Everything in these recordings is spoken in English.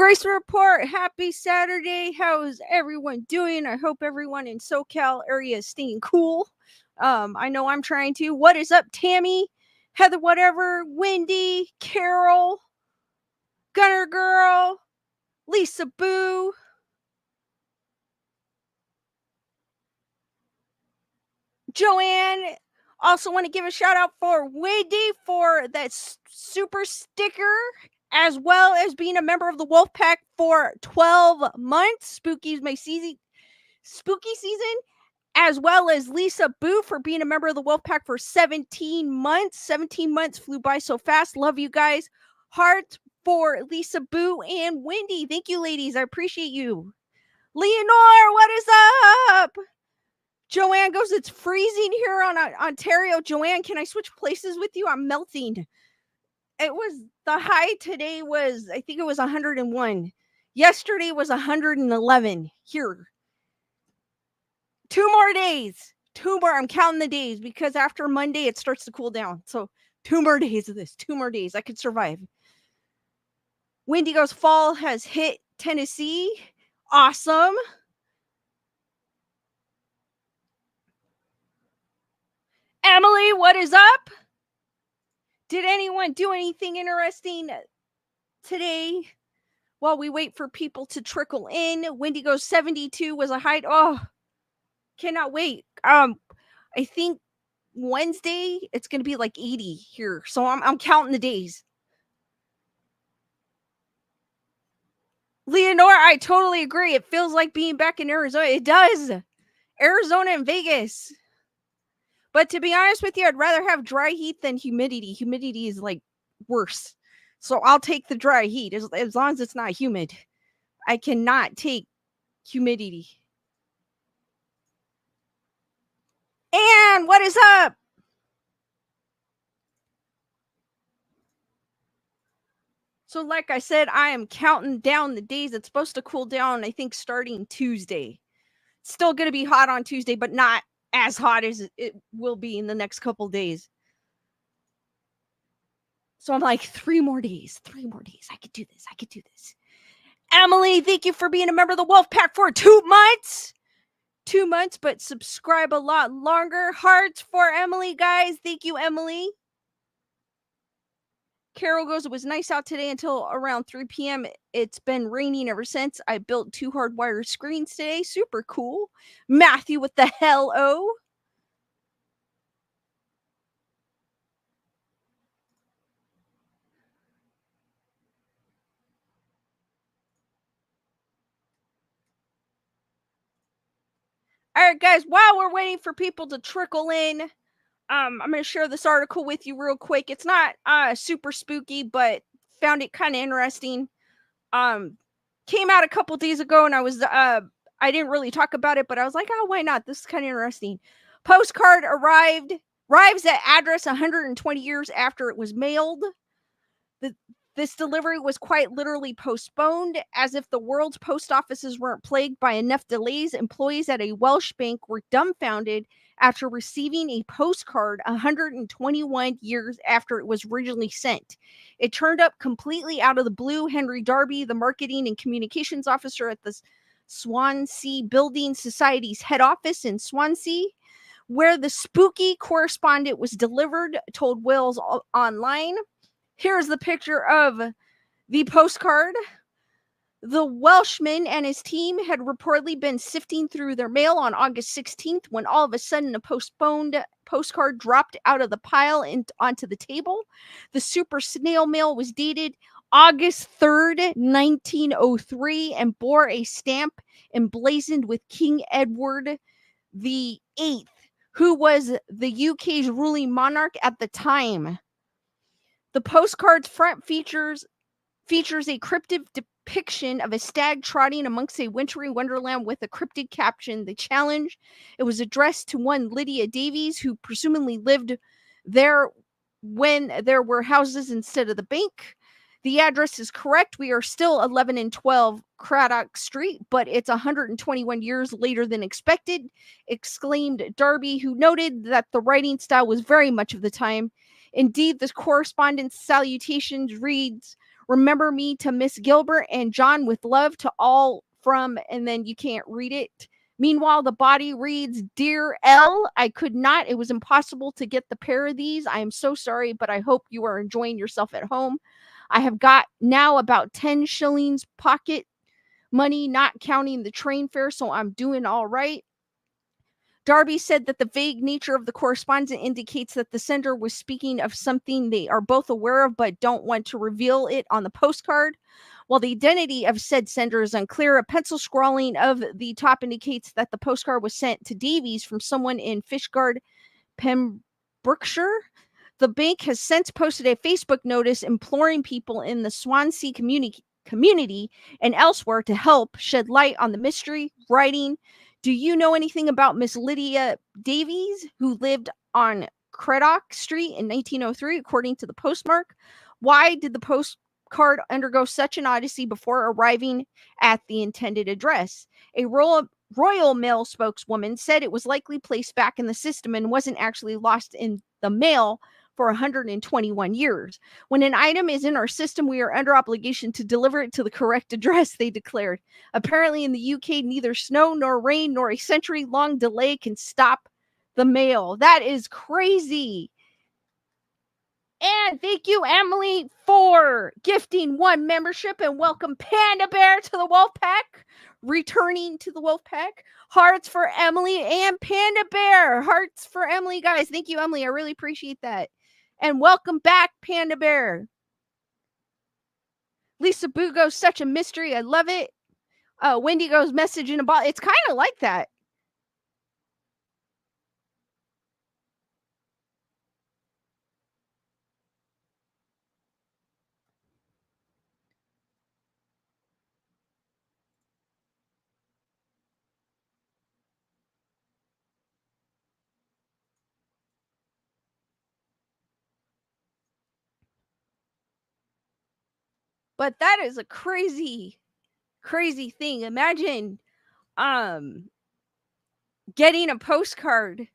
Grace Report, happy Saturday. How is everyone doing? I hope everyone in SoCal area is staying cool. I know I'm trying to. What is up, Tammy, Heather, whatever, Wendy, Carol, Gunner Girl, Lisa Boo, Joanne. Also want to give a shout out for Wendy for that super sticker, as well as being a member of the Wolfpack for 12 months. Spooky season, as well as Lisa Boo for being a member of the Wolfpack for 17 months. 17 months flew by so fast. Love you guys. Heart for Lisa Boo and Wendy. Thank you, ladies. I appreciate you. Leonore, what is up? Joanne goes, it's freezing here on Ontario. Joanne, can I switch places with you? I'm melting. It was, the high today was, I think it was 101. Yesterday was 111 here. 2 more days. 2 more. I'm counting the days because after Monday it starts to cool down. So 2 more days of this. 2 more days. I could survive. Wendy goes, fall has hit Tennessee. Awesome. Emily, what is up? Did anyone do anything interesting today while we wait for people to trickle in? Wendy goes, 72 was a height. Oh, cannot wait. I think Wednesday it's gonna be like 80 here, so I'm counting the days. Leonore, I totally agree. It feels like being back in Arizona. It does. Arizona and Vegas. But to be honest with you, I'd rather have dry heat than humidity. Humidity is like worse. So I'll take the dry heat as long as it's not humid. I cannot take humidity. And what is up? So like I said, I am counting down the days. It's supposed to cool down, I think, starting Tuesday. Still going to be hot on Tuesday, but not as hot as it will be in the next couple days. So I'm like, 3 more days. 3 more days. I could do this. I could do this. Emily, thank you for being a member of the Wolfpack for 2 months. 2 months, but subscribe a lot longer. Hearts for Emily, guys. Thank you, Emily. Carol goes, it was nice out today until around 3 p.m. It's been raining ever since. I built 2 hardwired screens today. Super cool. Matthew with the hello. All right, guys, while we're waiting for people to trickle in, I'm going to share this article with you real quick. It's not super spooky, but found it kind of interesting. Came out a couple days ago, and I didn't really talk about it, but I was like, oh, why not? This is kind of interesting. Postcard arrives at address 120 years after it was mailed. This delivery was quite literally postponed, as if the world's post offices weren't plagued by enough delays. Employees at a Welsh bank were dumbfounded after receiving a postcard 121 years after it was originally sent. It turned up completely out of the blue. Henry Darby, the marketing and communications officer at the Swansea Building Society's head office in Swansea, where the spooky correspondent was delivered, told Wales Online. Here's the picture of the postcard. The Welshman and his team had reportedly been sifting through their mail on August 16th when all of a sudden a postponed postcard dropped out of the pile and onto the table. The super snail mail was dated August 3rd, 1903 and bore a stamp emblazoned with King Edward the 8th, who was the UK's ruling monarch at the time. The postcard's front features a cryptic depiction of a stag trotting amongst a wintry wonderland with a cryptic caption, The Challenge. It was addressed to one Lydia Davies, who presumably lived there when there were houses instead of the bank. The address is correct. We are still 11 and 12 Craddock Street, but it's 121 years later than expected, exclaimed Darby, who noted that the writing style was very much of the time. Indeed, the correspondence salutations reads, Remember me to Miss Gilbert and John with love to all from, and then you can't read it. Meanwhile, the body reads, Dear L, I could not. It was impossible to get the pair of these. I am so sorry, but I hope you are enjoying yourself at home. I have got now about 10 shillings pocket money, not counting the train fare, so I'm doing all right. Darby said that the vague nature of the correspondence indicates that the sender was speaking of something they are both aware of but don't want to reveal it on the postcard. While the identity of said sender is unclear, a pencil scrawling of the top indicates that the postcard was sent to Davies from someone in Fishguard, Pembrokeshire. The bank has since posted a Facebook notice imploring people in the Swansea community and elsewhere to help shed light on the mystery. Writing, do you know anything about Miss Lydia Davies, who lived on Craddock Street in 1903, according to the postmark? Why did the postcard undergo such an odyssey before arriving at the intended address? A Royal Mail spokeswoman said it was likely placed back in the system and wasn't actually lost in the mail for 121 years. When an item is in our system, we are under obligation to deliver it to the correct address, they declared. Apparently, in the UK, neither snow nor rain nor a century-long delay can stop the mail. That is crazy. And thank you, Emily, for gifting 1 membership, and welcome Panda Bear to the Wolfpack, returning to the Wolfpack. Hearts for Emily and Panda Bear. Hearts for Emily, guys. Thank you, Emily. I really appreciate that. And welcome back, Panda Bear. Lisa Boo goes, such a mystery. I love it. Wendy goes, message in a bottle. It's kind of like that. But that is a crazy, crazy thing. Imagine getting a postcard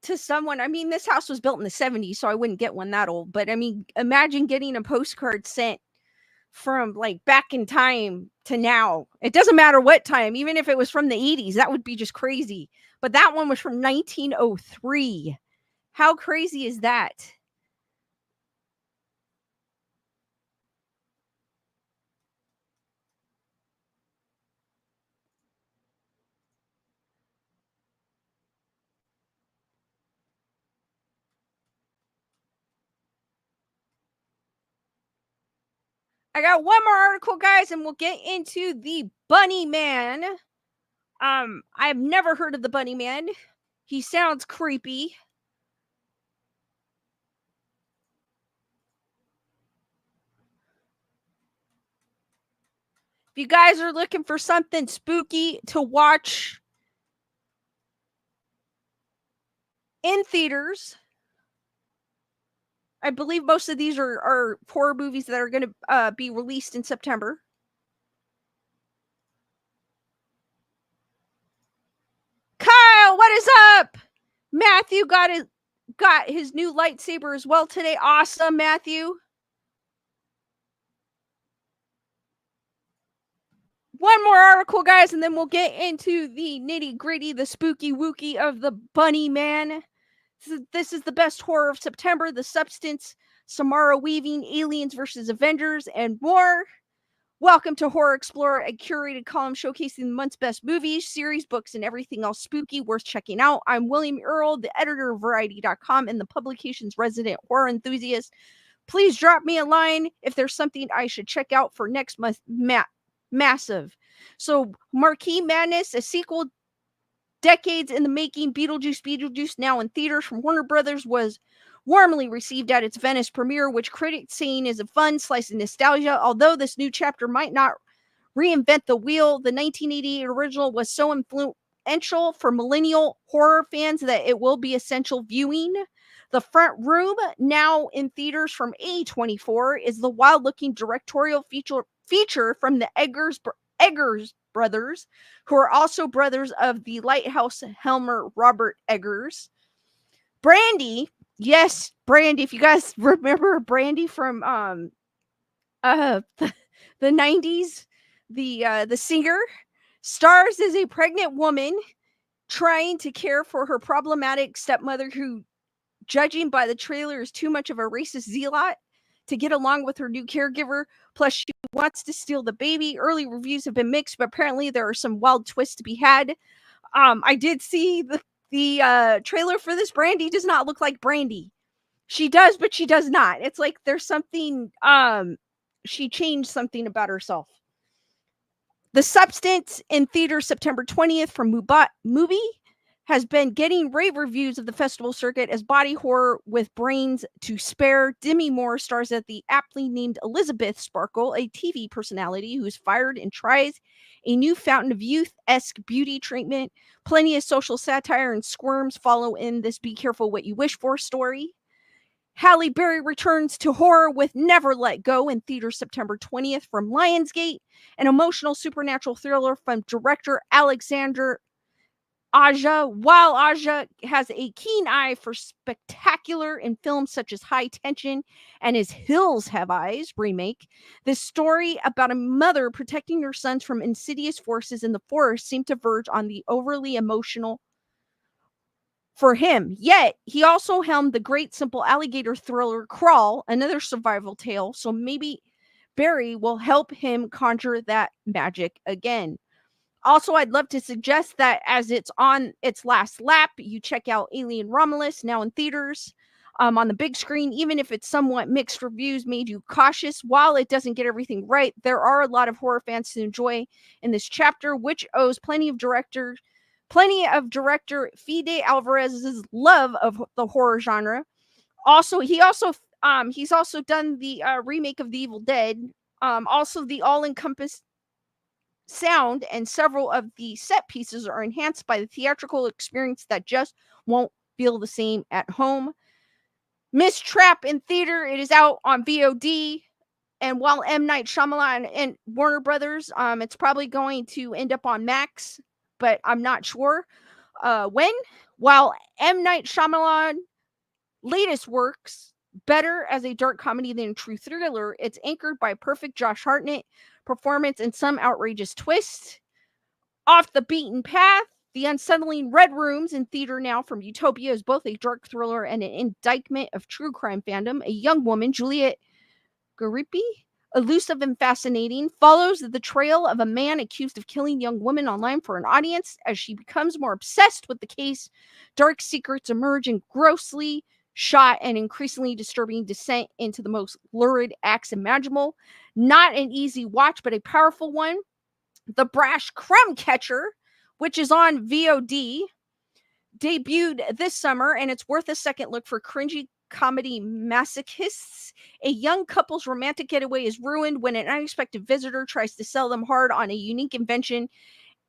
to someone. I mean, this house was built in the 70s, so I wouldn't get one that old. But I mean, imagine getting a postcard sent from like back in time to now. It doesn't matter what time, even if it was from the 80s, that would be just crazy. But that one was from 1903. How crazy is that? I got one more article, guys, and we'll get into the Bunny Man. I've never heard of the Bunny Man. He sounds creepy. If you guys are looking for something spooky to watch in theaters, I believe most of these are horror movies that are going to be released in September. Kyle, what is up? Matthew got his new lightsaber as well today. Awesome, Matthew. One more article, guys, and then we'll get into the nitty gritty, the spooky wookie of the Bunny Man. This is the best horror of September. The Substance, Samara Weaving, Aliens versus Avengers, and more. Welcome to Horror Explorer, a curated column showcasing the month's best movies, series, books, and everything else spooky worth checking out. I'm William Earl, the editor of Variety.com and the publication's resident horror enthusiast. Please drop me a line if there's something I should check out for next month. Massive. So, Marquee Madness, a sequel decades in the making. Beetlejuice, now in theaters from Warner Brothers, was warmly received at its Venice premiere, which critics saying is a fun slice of nostalgia. Although this new chapter might not reinvent the wheel, the 1988 original was so influential for millennial horror fans that it will be essential viewing. The Front Room, now in theaters from A24, is the wild-looking directorial feature from the Eggers brothers, who are also brothers of the Lighthouse Helmer Robert Eggers. Brandy, yes, Brandy. If you guys remember Brandy from the 90s, the singer stars as a pregnant woman trying to care for her problematic stepmother who, judging by the trailer, is too much of a racist zealot to get along with her new caregiver. Plus, she wants to steal the baby. Early reviews have been mixed, but apparently there are some wild twists to be had. I did see the trailer for this. Brandy does not look like Brandy. She does, but she does not. It's like there's something. She changed something about herself. The Substance in theaters September 20th from Mubi has been getting rave reviews of the festival circuit as body horror with brains to spare. Demi Moore stars as the aptly named Elizabeth Sparkle, a TV personality who is fired and tries a new fountain of youth-esque beauty treatment. Plenty of social satire and squirms follow in this be careful what you wish for story. Halle Berry returns to horror with Never Let Go in theaters September 20th from Lionsgate, an emotional supernatural thriller from director Alexander Aja. While Aja has a keen eye for spectacular in films such as High Tension and his Hills Have Eyes remake, this story about a mother protecting her sons from insidious forces in the forest seemed to verge on the overly emotional for him. Yet, he also helmed the great simple alligator thriller Crawl, another survival tale, so maybe Barry will help him conjure that magic again. Also, I'd love to suggest that as it's on its last lap, you check out Alien Romulus, now in theaters, on the big screen. Even if it's somewhat mixed reviews made you cautious, while it doesn't get everything right, there are a lot of horror fans to enjoy in this chapter, which owes plenty of director Fede Alvarez's love of the horror genre. He's also done the remake of The Evil Dead. Also, the all-encompassing sound and several of the set pieces are enhanced by the theatrical experience that just won't feel the same at home. Miss Trap in theater. It is out on VOD. And while M. Night Shyamalan and Warner Brothers, it's probably going to end up on Max, but I'm not sure when. While M. Night Shyamalan latest works better as a dark comedy than a true thriller, it's anchored by perfect Josh Hartnett performance and some outrageous twist. Off the Beaten Path, The Unsettling Red Rooms in theater now from Utopia is both a dark thriller and an indictment of true crime fandom. A young woman, Juliet Garipi, elusive and fascinating, follows the trail of a man accused of killing young women online for an audience. As she becomes more obsessed with the case, dark secrets emerge and grossly shot and increasingly disturbing descent into the most lurid acts imaginable. Not an easy watch, but a powerful one. The Brash Crumb Catcher, which is on VOD, debuted this summer, and it's worth a second look for cringy comedy masochists. A young couple's romantic getaway is ruined when an unexpected visitor tries to sell them hard on a unique invention,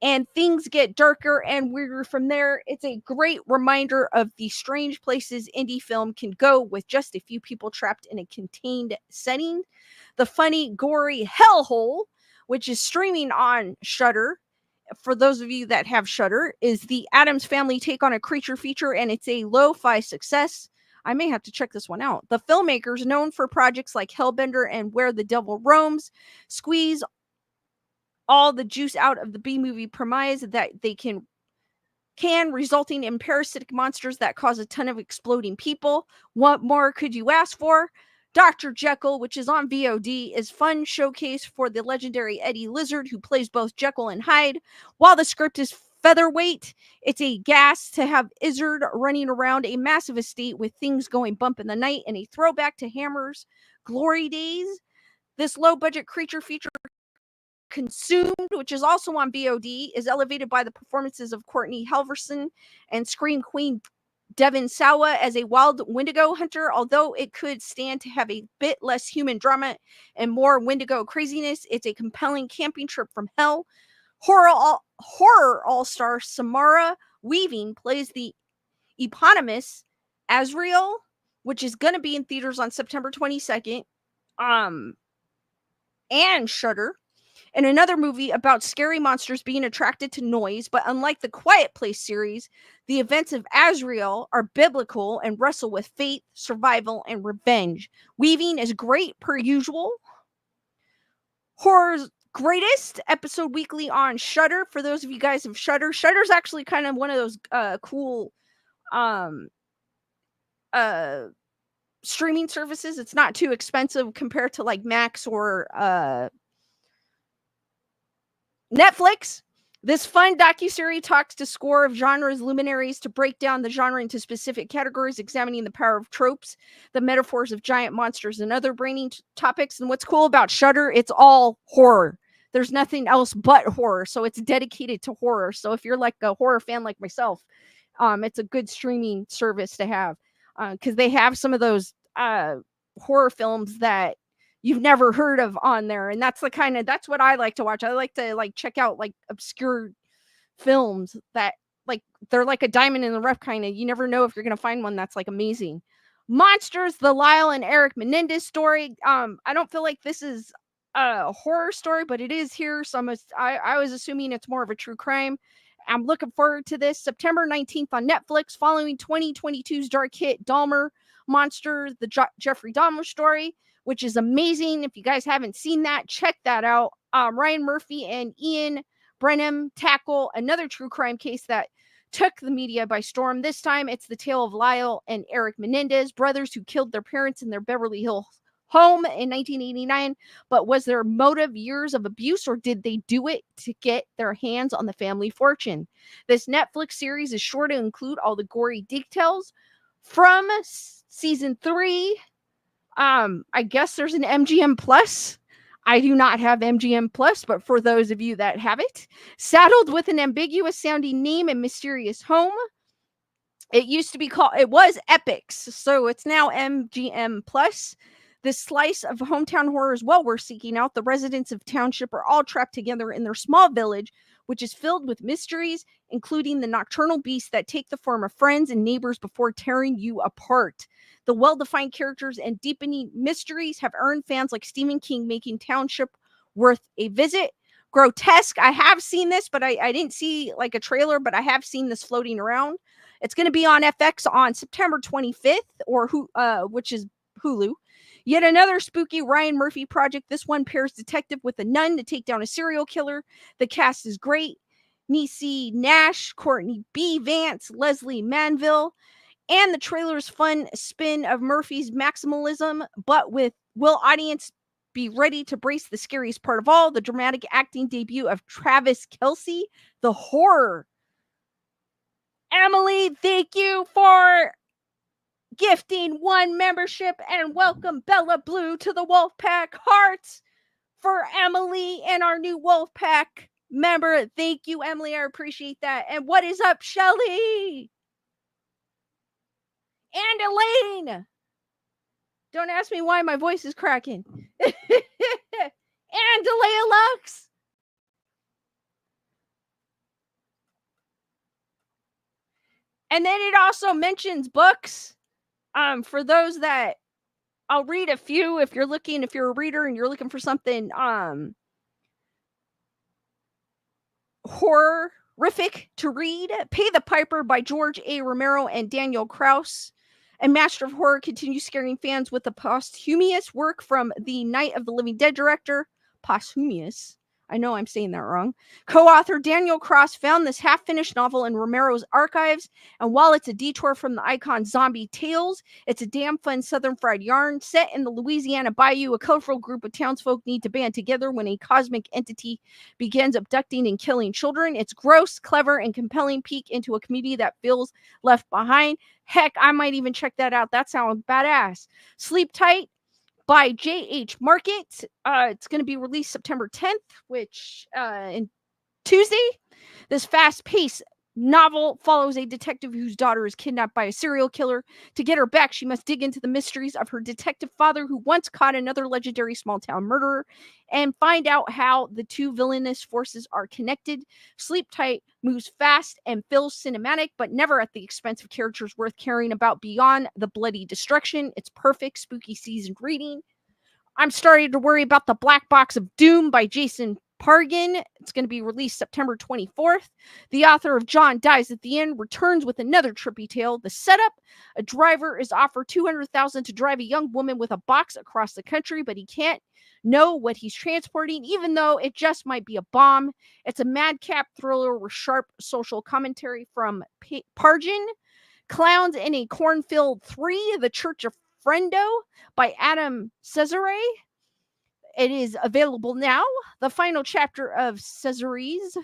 and things get darker and weirder from there. It's a great reminder of the strange places indie film can go with just a few people trapped in a contained setting. The funny, gory Hellhole, which is streaming on Shudder, for those of you that have Shudder, is the Addams Family take on a creature feature, and it's a lo-fi success. I may have to check this one out. The filmmakers, known for projects like Hellbender and Where the Devil Roams, squeeze all the juice out of the B-movie premise that they can resulting in parasitic monsters that cause a ton of exploding people. What more could you ask for? Dr. Jekyll, which is on VOD, is fun showcase for the legendary Eddie Lizard, who plays both Jekyll and Hyde. While the script is featherweight, it's a gas to have Izzard running around a massive estate with things going bump in the night, and a throwback to Hammer's glory days. This low-budget creature feature, Consumed, which is also on VOD, is elevated by the performances of Courtney Halverson and Scream Queen Devin Sawa as a wild Wendigo hunter. Although it could stand to have a bit less human drama and more Wendigo craziness, it's a compelling camping trip from hell. Horror all-star Samara Weaving plays the eponymous Azrael, which is going to be in theaters on September 22nd. And Shudder. In another movie about scary monsters being attracted to noise, but unlike the Quiet Place series, the events of Azrael are biblical and wrestle with fate, survival, and revenge. Weaving is great per usual. Horror's Greatest episode weekly on Shudder. For those of you guys of Shudder's actually kind of one of those cool um streaming services. It's not too expensive compared to like Max or Netflix. This fun docuseries talks to score of genres luminaries to break down the genre into specific categories, examining the power of tropes, the metaphors of giant monsters, and other brainy topics. And what's cool about Shudder, it's all horror. There's nothing else but horror, so it's dedicated to horror. So if you're like a horror fan like myself, it's a good streaming service to have, because they have some of those horror films that you've never heard of on there, and that's what I like to watch. I like to like check out like obscure films that like they're like a diamond in the rough kind of. You never know if you're gonna find one that's like amazing. Monsters, the Lyle and Eric Menendez story. I don't feel like this is a horror story, but it is here, so I was assuming it's more of a true crime. I'm looking forward to this. September 19th on Netflix, following 2022's dark hit Dahmer Monster, the Jeffrey Dahmer story, which is amazing. If you guys haven't seen that, check that out. Ryan Murphy and Ian Brenham tackle another true crime case that took the media by storm. This time, it's the tale of Lyle and Eric Menendez, brothers who killed their parents in their Beverly Hills home in 1989. But was their motive years of abuse, or did they do it to get their hands on the family fortune? This Netflix series is sure to include all the gory details from season 3. I guess there's an MGM Plus. I do not have MGM Plus, but for those of you that have it, saddled with an ambiguous sounding name and mysterious home. It was Epics, so it's now MGM Plus. This slice of hometown horror is well worth seeking out. The residents of Township are all trapped together in their small village, which is filled with mysteries, including the nocturnal beasts that take the form of friends and neighbors before tearing you apart. The well-defined characters and deepening mysteries have earned fans like Stephen King making Township worth a visit. Grotesque, I have seen this, but I didn't see like a trailer, but I have seen this floating around. It's going to be on FX on September 25th, which is Hulu. Yet another spooky Ryan Murphy project. This one pairs detective with a nun to take down a serial killer. The cast is great. Niecy Nash, Courtney B. Vance, Leslie Manville. And the trailer's fun spin of Murphy's maximalism, but will audience be ready to brace the scariest part of all, the dramatic acting debut of Travis Kelce, the horror. Emily, thank you for gifting 1 membership, and welcome Bella Blue to the Wolfpack. Hearts for Emily and our new Wolfpack member. Thank you, Emily. I appreciate that. And what is up, Shelly? And Elaine. Don't ask me why my voice is cracking. And Delia Lux. And then it also mentions books. For those that I'll read a few if you're a reader and you're looking for something horrific to read. Pay the Piper by George A. Romero and Daniel Kraus. And Master of Horror continues scaring fans with the posthumous work from the Night of the Living Dead director. Posthumous. I know I'm saying that wrong. Co-author Daniel Cross found this half-finished novel in Romero's archives, and while it's a detour from the icon Zombie Tales, it's a damn fun Southern fried yarn. Set in the Louisiana Bayou, a colorful group of townsfolk need to band together when a cosmic entity begins abducting and killing children. It's gross, clever, and compelling peek into a community that feels left behind. Heck, I might even check that out. That sounds badass. Sleep Tight by J.H. Market. It's going to be released September 10th, which in Tuesday. This fast-paced novel follows a detective whose daughter is kidnapped by a serial killer. To get her back, she must dig into the mysteries of her detective father, who once caught another legendary small-town murderer, and find out how the two villainous forces are connected. Sleep Tight moves fast and feels cinematic, but never at the expense of characters worth caring about beyond the bloody destruction. It's perfect spooky seasoned reading. I'm starting to worry about The Black Box of Doom by Jason Pargan. It's going to be released September 24th. The author of John Dies at the End returns with another trippy tale. The setup: a driver is offered $200,000 to drive a young woman with a box across the country, but he can't know what he's transporting, even though it just might be a bomb. It's a madcap thriller with sharp social commentary from Pargan. Clowns in a Cornfield 3, The Church of Friendo by Adam Cesare. It is available now. The final chapter of Cesare's,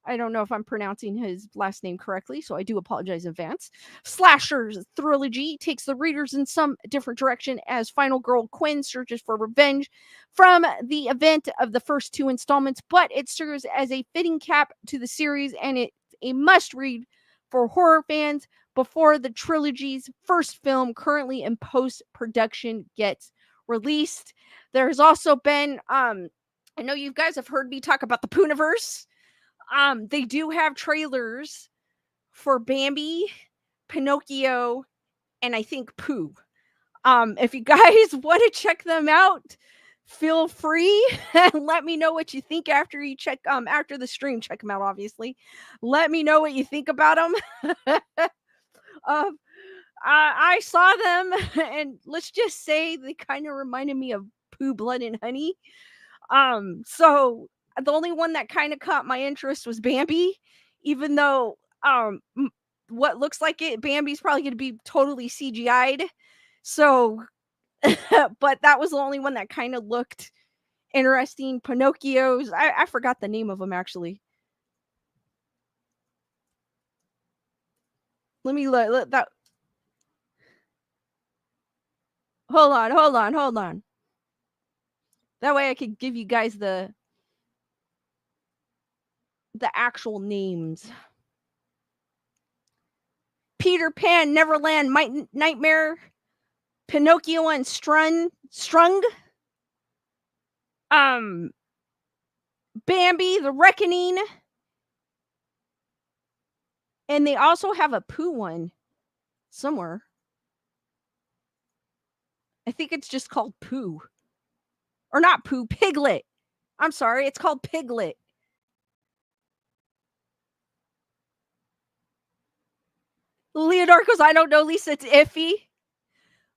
I don't know if I'm pronouncing his last name correctly, so I do apologize in advance. Slasher's trilogy takes the readers in some different direction as final girl Quinn searches for revenge from the event of the first two installments, but it serves as a fitting cap to the series, and it's a must-read for horror fans before the trilogy's first film, currently in post-production, gets released. There's also been, I know you guys have heard me talk about the Pooniverse. They do have trailers for Bambi, Pinocchio, and I think Pooh. If you guys want to check them out, feel free and let me know what you think after you check after the stream. Check them out, obviously. Let me know what you think about them. I saw them, and let's just say they kind of reminded me of Pooh, Blood and Honey. So the only one that kind of caught my interest was Bambi, even though what looks like it, Bambi's probably going to be totally CGI'd. So, but that was the only one that kind of looked interesting. Pinocchio's, I forgot the name of them actually. Let me look that. Hold on. That way I could give you guys the actual names. Peter Pan, Neverland, Nightmare, Pinocchio and Strung, Bambi, The Reckoning, and they also have a Pooh one somewhere. I think it's just called Pooh. Or not Pooh, Piglet. I'm sorry, it's called Piglet. Leonard goes, I don't know, Lisa, it's iffy.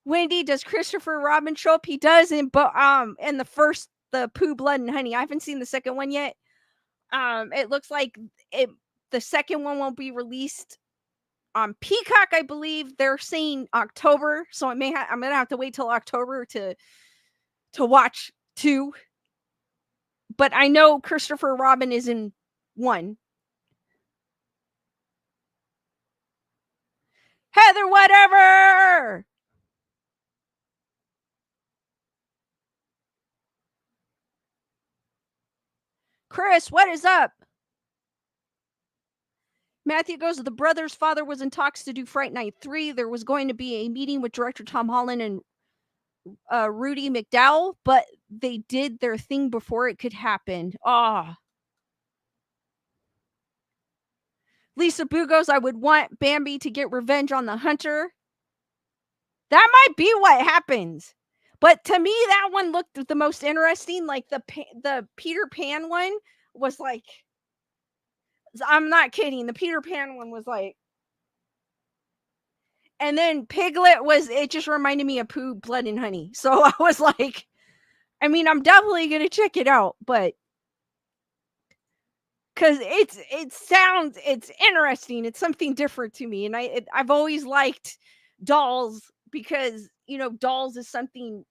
Wendy, does Christopher Robin show up? He does in the Pooh, Blood and Honey. I haven't seen the second one yet. It looks like the second one won't be released on Peacock, I believe. They're saying October, so I'm gonna have to wait till October to watch 2. But I know Christopher Robin is in 1. Heather, whatever. Chris, what is up? Matthew goes, the brother's father was in talks to do Fright Night 3. There was going to be a meeting with director Tom Holland and Rudy McDowell, but they did their thing before it could happen. Lisa Boo goes, I would want Bambi to get revenge on the hunter. That might be what happens. But to me, that one looked the most interesting. Like the Peter Pan one was like, I'm not kidding. The Peter Pan one was like, and then Piglet it just reminded me of Pooh, Blood and Honey. So I was like, I mean, I'm definitely going to check it out, but because it's interesting. It's something different to me. And I've always liked dolls because, dolls is something,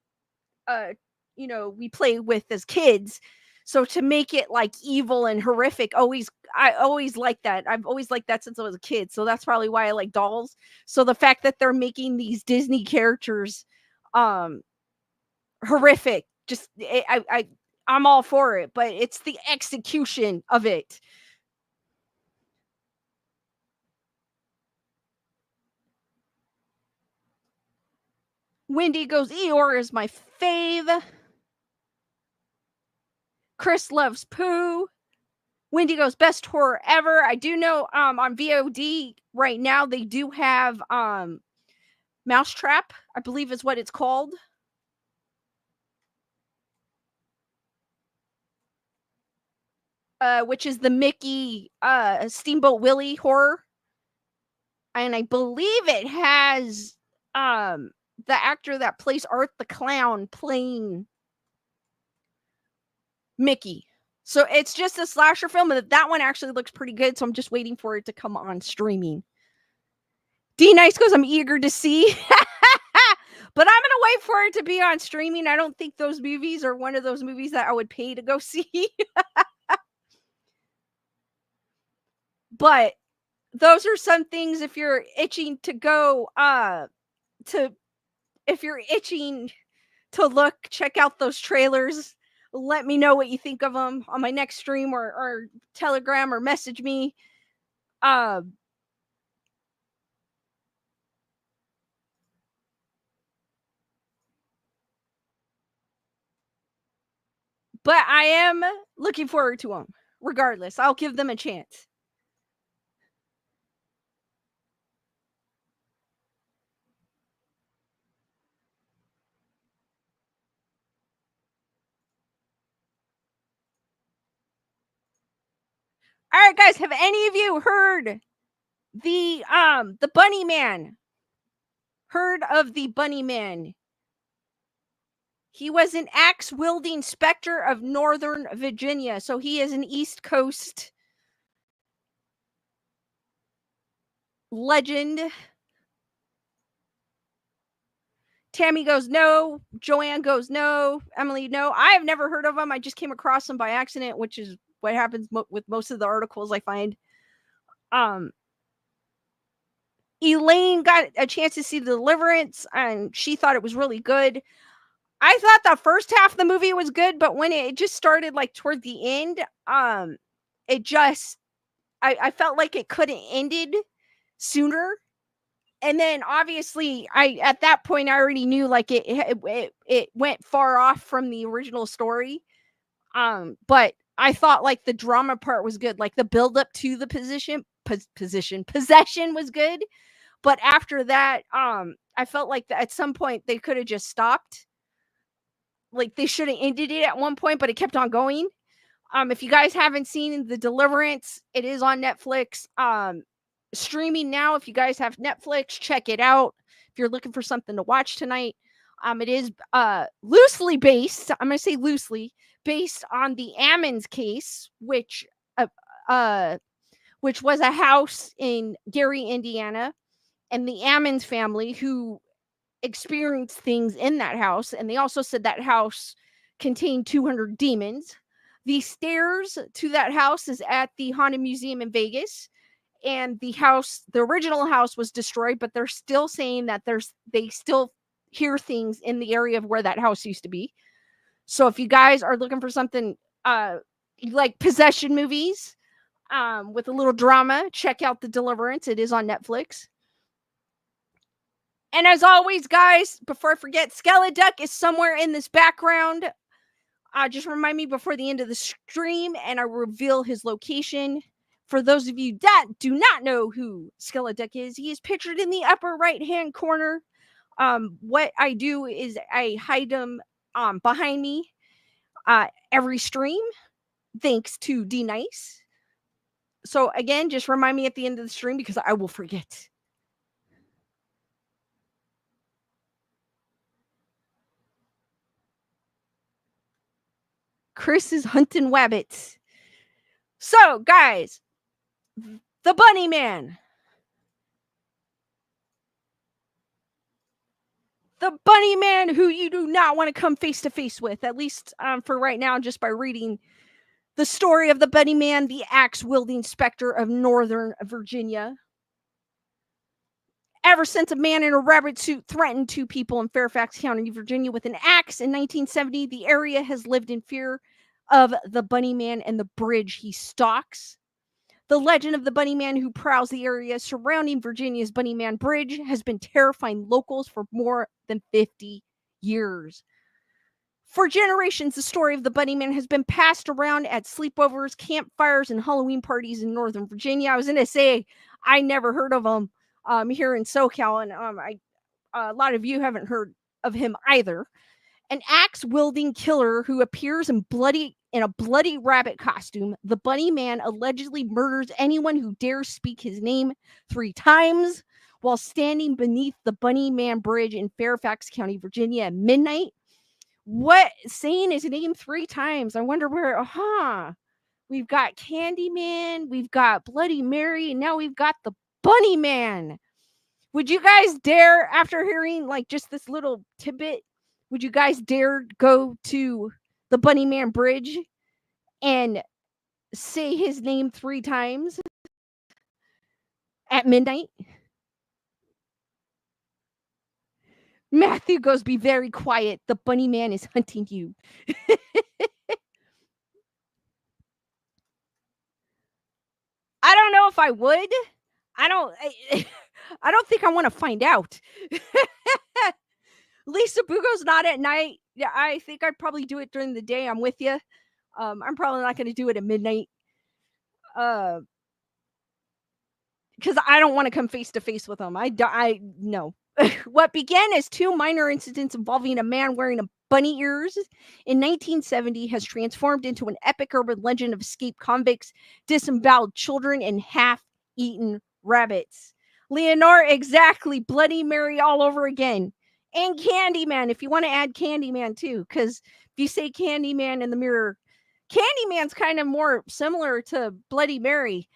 we play with as kids. So to make it like evil and horrific, I always like that. I've always liked that since I was a kid. So that's probably why I like dolls. So the fact that they're making these Disney characters, horrific, just I'm all for it, but it's the execution of it. Wendy goes, Eeyore is my fave. Chris loves Pooh. Wendy goes, best horror ever. I do know on VOD right now they do have Mousetrap, I believe is what it's called. which is the Mickey Steamboat Willie horror. And I believe it has the actor that plays Art the Clown playing Mickey. So it's just a slasher film, and that one actually looks pretty good. So I'm just waiting for it to come on streaming. D Nice goes, I'm eager to see. But I'm gonna wait for it to be on streaming. I don't think those movies are one of those movies that I would pay to go see. But those are some things if you're itching to go if you're itching to look, check out those trailers. Let me know what you think of them on my next stream or Telegram or message me. But I am looking forward to them. Regardless, I'll give them a chance. All right, guys, have any of you heard the Bunny Man? Heard of the Bunny Man? He was an axe-wielding specter of Northern Virginia, so he is an East Coast legend. Tammy goes no. Joanne goes no. Emily, no. I have never heard of him. I just came across him by accident, which is what happens with most of the articles I find. Elaine got a chance to see The Deliverance, and she thought it was really good. I thought the first half of the movie was good, but when it just started like toward the end, it just I felt like it could have ended sooner. And then obviously at that point I already knew like it went far off from the original story. But I thought like the drama part was good, like the build up to the possession was good. But after that, I felt like at some point they could have just stopped. Like they should have ended it at one point, but it kept on going. If you guys haven't seen The Deliverance, it is on Netflix. Streaming now. If you guys have Netflix, check it out. If you're looking for something to watch tonight, it is loosely based. I'm gonna say loosely based on the Ammons case, which was a house in Gary, Indiana, and the Ammons family who experienced things in that house, and they also said that house contained 200 demons. The stairs to that house is at the Haunted Museum in Vegas, and the original house was destroyed, but they're still saying that they still hear things in the area of where that house used to be. So if you guys are looking for something like possession movies with a little drama, check out The Deliverance. It is on Netflix. And as always, guys, before I forget, Skeleduck is somewhere in this background. Just remind me before the end of the stream, and I reveal his location. For those of you that do not know who Skeleduck is, he is pictured in the upper right-hand corner. What I do is I hide him behind me every stream, thanks to D Nice. So again, just remind me at the end of the stream because I will forget. Chris is hunting wabbits. So, guys, the Bunny Man. The Bunny Man who you do not want to come face to face with, at least for right now, just by reading the story of the Bunny Man, the axe-wielding specter of Northern Virginia. Ever since a man in a rabbit suit threatened two people in Fairfax County, Virginia with an axe in 1970, the area has lived in fear of the Bunny Man and the bridge he stalks. The legend of the Bunny Man who prowls the area surrounding Virginia's Bunny Man Bridge has been terrifying locals for more than 50 years. For generations, the story of the Bunny Man has been passed around at sleepovers, campfires, and Halloween parties in Northern Virginia. I was going to say, I never heard of him here in SoCal, and a lot of you haven't heard of him either. An axe-wielding killer who appears in bloody in a bloody rabbit costume. The bunny man allegedly murders anyone who dares speak his name 3 times while standing beneath the Bunny Man Bridge in Fairfax County, Virginia at midnight. What? Saying his name 3 times. I wonder where, we've got Candyman, we've got Bloody Mary, and now we've got the Bunny Man. Would you guys dare, after hearing like just this little tidbit, would you guys dare go to the Bunny Man Bridge and say his name 3 times at midnight? Matthew goes, be very quiet. The Bunny Man is hunting you. I don't know if I would. I don't think I want to find out. Lisa Bugo's not at night. Yeah, I think I'd probably do it during the day. I'm with you. I'm probably not going to do it at midnight. Because I don't want to come face to face with them. I no. What began as 2 minor incidents involving a man wearing a bunny ears in 1970 has transformed into an epic urban legend of escaped convicts, disemboweled children, and half-eaten rabbits. Leonore, exactly. Bloody Mary all over again. And Candyman, if you want to add Candyman too, because if you say Candyman in the mirror, Candyman's kind of more similar to Bloody Mary,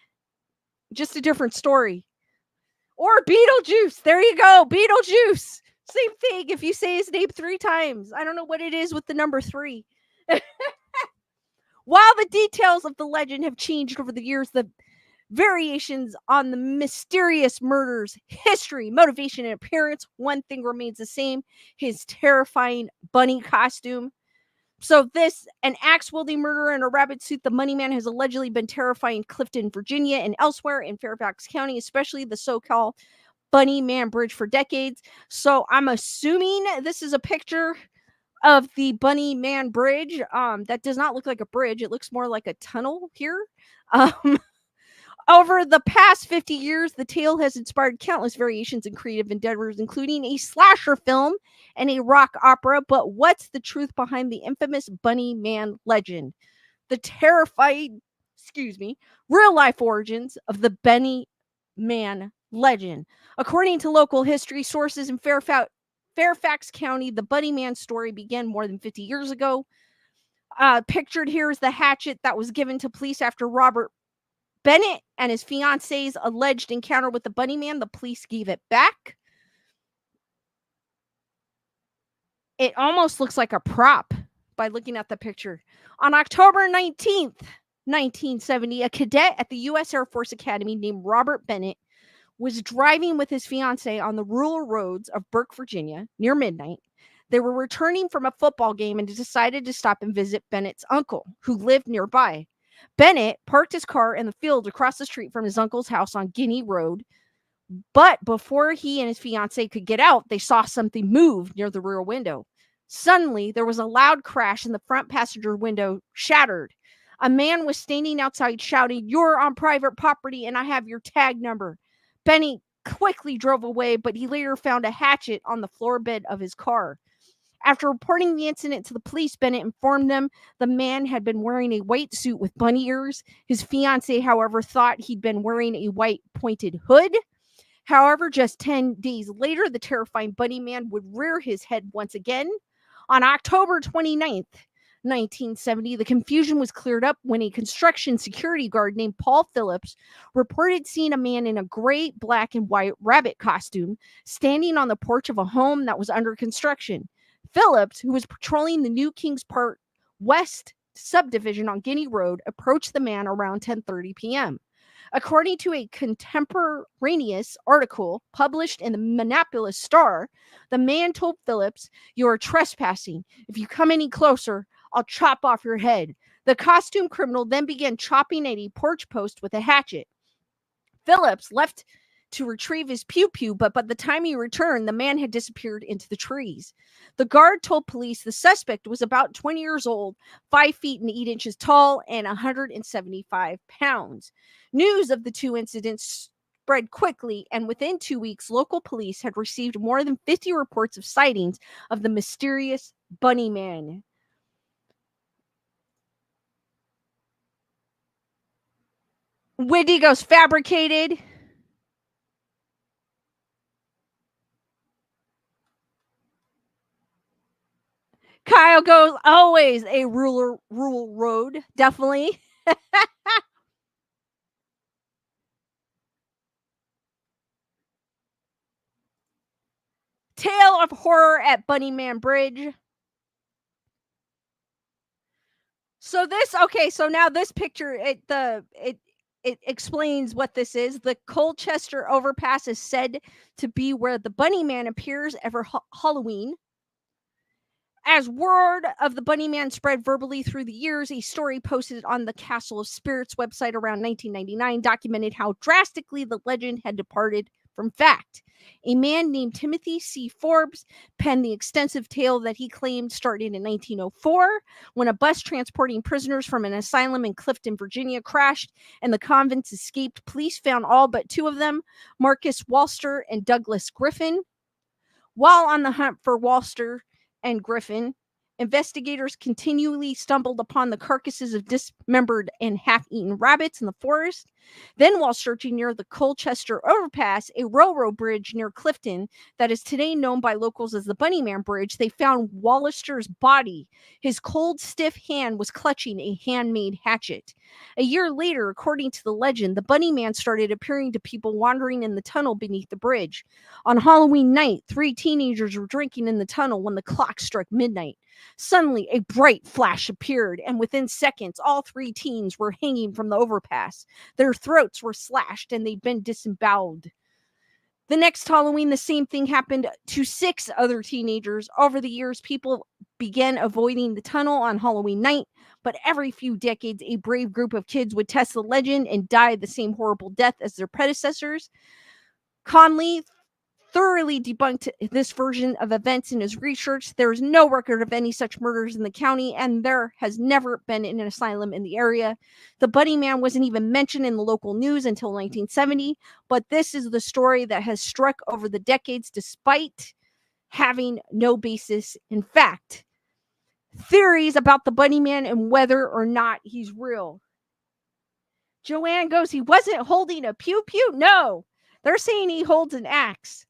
just a different story. Or Beetlejuice. There you go. Beetlejuice. Same thing if you say his name 3 times. I don't know what it is with the number 3. While the details of the legend have changed over the years, the variations on the mysterious murders, history, motivation, and appearance, one thing remains the same: his terrifying bunny costume. So an axe-wielding murderer in a rabbit suit, the Money Man, has allegedly been terrifying Clifton, Virginia, and elsewhere in Fairfax County, especially the so-called Bunny Man Bridge, for decades. So I'm assuming this is a picture of the Bunny Man Bridge. That does not look like a bridge. It looks more like a tunnel here. Over the past 50 years, the tale has inspired countless variations and creative endeavors, including a slasher film and a rock opera. But what's the truth behind the infamous Bunny Man legend? The terrifying, real-life origins of the Bunny Man legend. According to local history sources in Fairfax County, the Bunny Man story began more than 50 years ago. Pictured here is the hatchet that was given to police after Robert Bennett and his fiance's alleged encounter with the Bunny Man. The police gave it back. It almost looks like a prop by looking at the picture. On October 19th, 1970, a cadet at the U.S. Air Force Academy named Robert Bennett was driving with his fiancée on the rural roads of Burke, Virginia, near midnight. They were returning from a football game and decided to stop and visit Bennett's uncle, who lived nearby. Bennett parked his car in the field across the street from his uncle's house on Guinea Road. But before he and his fiancée could get out, they saw something move near the rear window. Suddenly, there was a loud crash and the front passenger window shattered. A man was standing outside shouting, "You're on private property and I have your tag number." Bennett quickly drove away, but he later found a hatchet on the floor bed of his car. After reporting the incident to the police, Bennett informed them the man had been wearing a white suit with bunny ears. His fiancée, however, thought he'd been wearing a white pointed hood. However, just 10 days later, the terrifying Bunny Man would rear his head once again. On October 29th, 1970, the confusion was cleared up when a construction security guard named Paul Phillips reported seeing a man in a gray, black, and white rabbit costume standing on the porch of a home that was under construction. Phillips, who was patrolling the New Kings Park West subdivision on Guinea Road, approached the man around 10:30 p.m. According to a contemporaneous article published in the Minneapolis Star, the man told Phillips, "You are trespassing. If you come any closer, I'll chop off your head." The costume criminal then began chopping at a porch post with a hatchet. Phillips left to retrieve his pew-pew, but by the time he returned, the man had disappeared into the trees. The guard told police the suspect was about 20 years old, 5 feet and 8 inches tall, and 175 pounds. News of the 2 incidents spread quickly, and within 2 weeks, local police had received more than 50 reports of sightings of the mysterious Bunny Man. Wendigo's fabricated. Kyle goes always a rural road, definitely. Tale of horror at Bunnyman Bridge. So this okay, so now this picture it explains what this is. The Colchester overpass is said to be where the Bunny Man appears every Halloween. As word of the Bunny Man spread verbally through the years, a story posted on the Castle of Spirits website around 1999 documented how drastically the legend had departed from fact. A man named Timothy C. Forbes penned the extensive tale that he claimed started in 1904 when a bus transporting prisoners from an asylum in Clifton, Virginia crashed and the convicts escaped. Police found all but two of them, Marcus Walster and Douglas Griffin. While on the hunt for Walster and Griffin, investigators continually stumbled upon the carcasses of dismembered and half-eaten rabbits in the forest. Then, while searching near the Colchester Overpass, a railroad bridge near Clifton that is today known by locals as the Bunnyman Bridge, they found Wallister's body. His cold, stiff hand was clutching a handmade hatchet. A year later, according to the legend, the Bunnyman started appearing to people wandering in the tunnel beneath the bridge. On Halloween night, 3 teenagers were drinking in the tunnel when the clock struck midnight. Suddenly, a bright flash appeared, and within seconds, all 3 teens were hanging from the overpass. Their throats were slashed, and they'd been disemboweled. The next Halloween, the same thing happened to 6 other teenagers. Over the years, people began avoiding the tunnel on Halloween night, but every few decades, a brave group of kids would test the legend and die the same horrible death as their predecessors. Conley thoroughly debunked this version of events in his research. There is no record of any such murders in the county, and there has never been an asylum in the area. The Bunny Man wasn't even mentioned in the local news until 1970, but this is the story that has struck over the decades despite having no basis in fact. Theories about the Bunny Man and whether or not he's real. Joanne goes, he wasn't holding a pew pew? No, they're saying he holds an axe.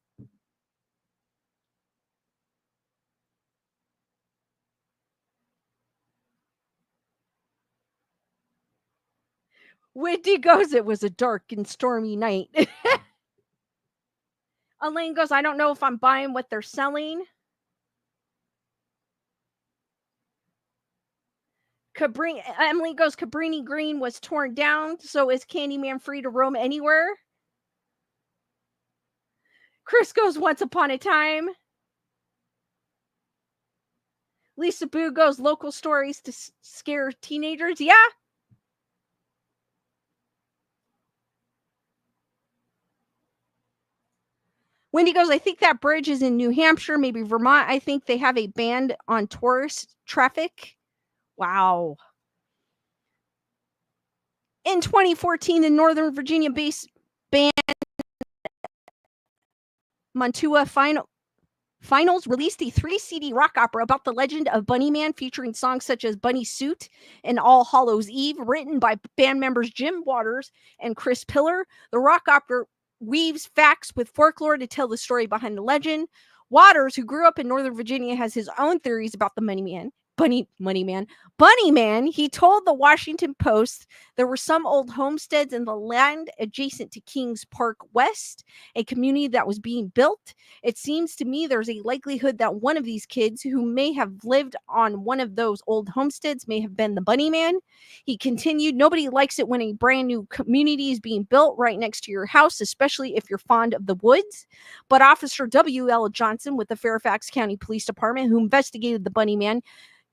Wendy goes, it was a dark and stormy night. Elaine goes, I don't know if I'm buying what they're selling. Emily goes, Cabrini Green was torn down, so is Candyman free to roam anywhere? Chris goes, once upon a time. Lisa Boo goes, local stories to scare teenagers. Yeah. Wendy goes, I think that bridge is in New Hampshire, maybe Vermont. I think they have a ban on tourist traffic. Wow. In 2014, the Northern Virginia based band Montua Finals released a 3 CD rock opera about the legend of Bunny Man, featuring songs such as Bunny Suit and All Hallows Eve, written by band members Jim Waters and Chris Pillar. The rock opera weaves facts with folklore to tell the story behind the legend. Waters, who grew up in Northern Virginia, has his own theories about the Bunny Man. He told the Washington Post there were some old homesteads in the land adjacent to Kings Park West, a community that was being built. It seems to me there's a likelihood that one of these kids who may have lived on one of those old homesteads may have been the Bunny Man. He continued, nobody likes it when a brand new community is being built right next to your house, especially if you're fond of the woods. But Officer W.L. Johnson with the Fairfax County Police Department, who investigated the Bunny Man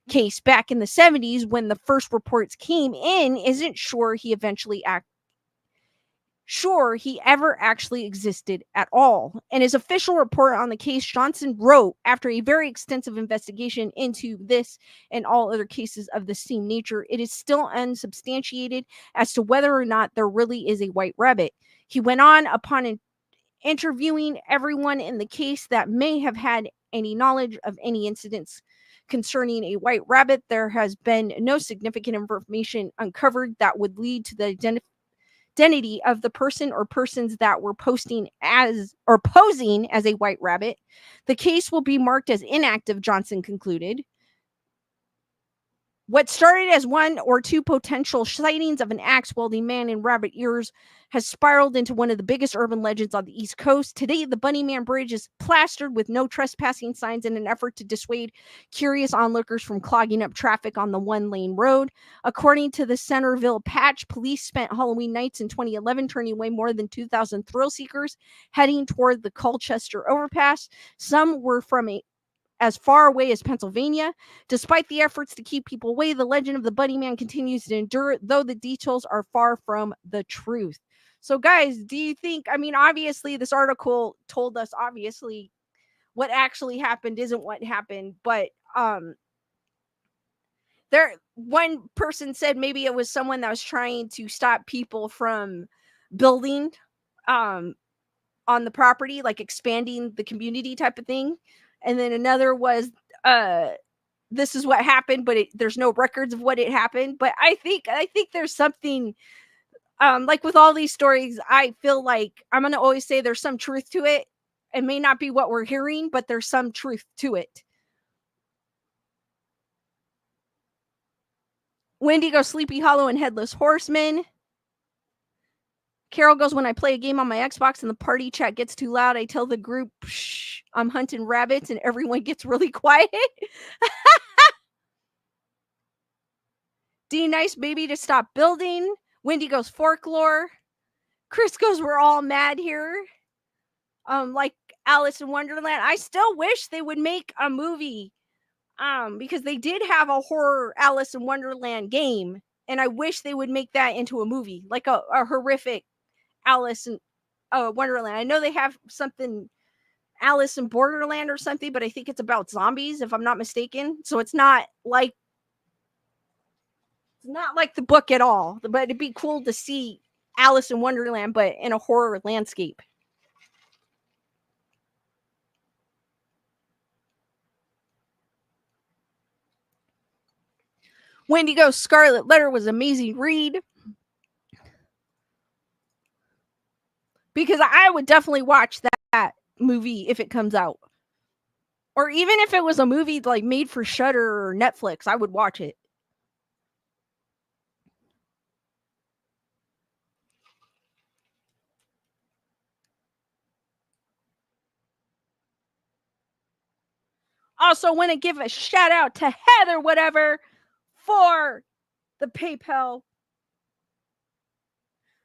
case back in the 70s when the first reports came in, isn't sure he ever actually existed at all. In his official report on the case, Johnson wrote, after a very extensive investigation into this and all other cases of the same nature, it is still unsubstantiated as to whether or not there really is a white rabbit. He went on, upon interviewing everyone in the case that may have had any knowledge of any incidents concerning a white rabbit, there has been no significant information uncovered that would lead to the identity of the person or persons that were posting as or posing as a white rabbit. The case will be marked as inactive, Johnson concluded. What started as one or two potential sightings of an axe-wielding man in rabbit ears has spiraled into one of the biggest urban legends on the East Coast. Today, the Bunnyman Bridge is plastered with no trespassing signs in an effort to dissuade curious onlookers from clogging up traffic on the one-lane road. According to the Centerville Patch, police spent Halloween nights in 2011 turning away more than 2,000 thrill seekers heading toward the Colchester overpass. Some were from as far away as Pennsylvania. Despite the efforts to keep people away, the legend of the Bunnyman continues to endure, though the details are far from the truth. So, guys, do you think, I mean, obviously, this article told us, obviously, what actually happened isn't what happened, but there, one person said maybe it was someone that was trying to stop people from building on the property, like expanding the community type of thing. And then another was this is what happened, but there's no records of what it happened. But I think there's something like with all these stories, I feel like I'm gonna always say there's some truth to it. It may not be what we're hearing, but there's some truth to it. Wendigo, Sleepy Hollow, and Headless Horseman. Carol goes, when I play a game on my Xbox and the party chat gets too loud, I tell the group, shh, I'm hunting rabbits, and everyone gets really quiet. D, nice baby to stop building. Wendy goes, folklore. Chris goes, we're all mad here. Like Alice in Wonderland. I still wish they would make a movie. Because they did have a horror Alice in Wonderland game, and I wish they would make that into a movie, like a horrific Alice in Wonderland. I know they have something Alice in Borderland or something, but I think it's about zombies, if I'm not mistaken. So it's not like the book at all. But it'd be cool to see Alice in Wonderland, but in a horror landscape. Wendigo Scarlet Letter was an amazing read. Because I would definitely watch that movie if it comes out. Or even if it was a movie like made for Shudder or Netflix, I would watch it. Also, want to give a shout out to Heather, whatever, for the PayPal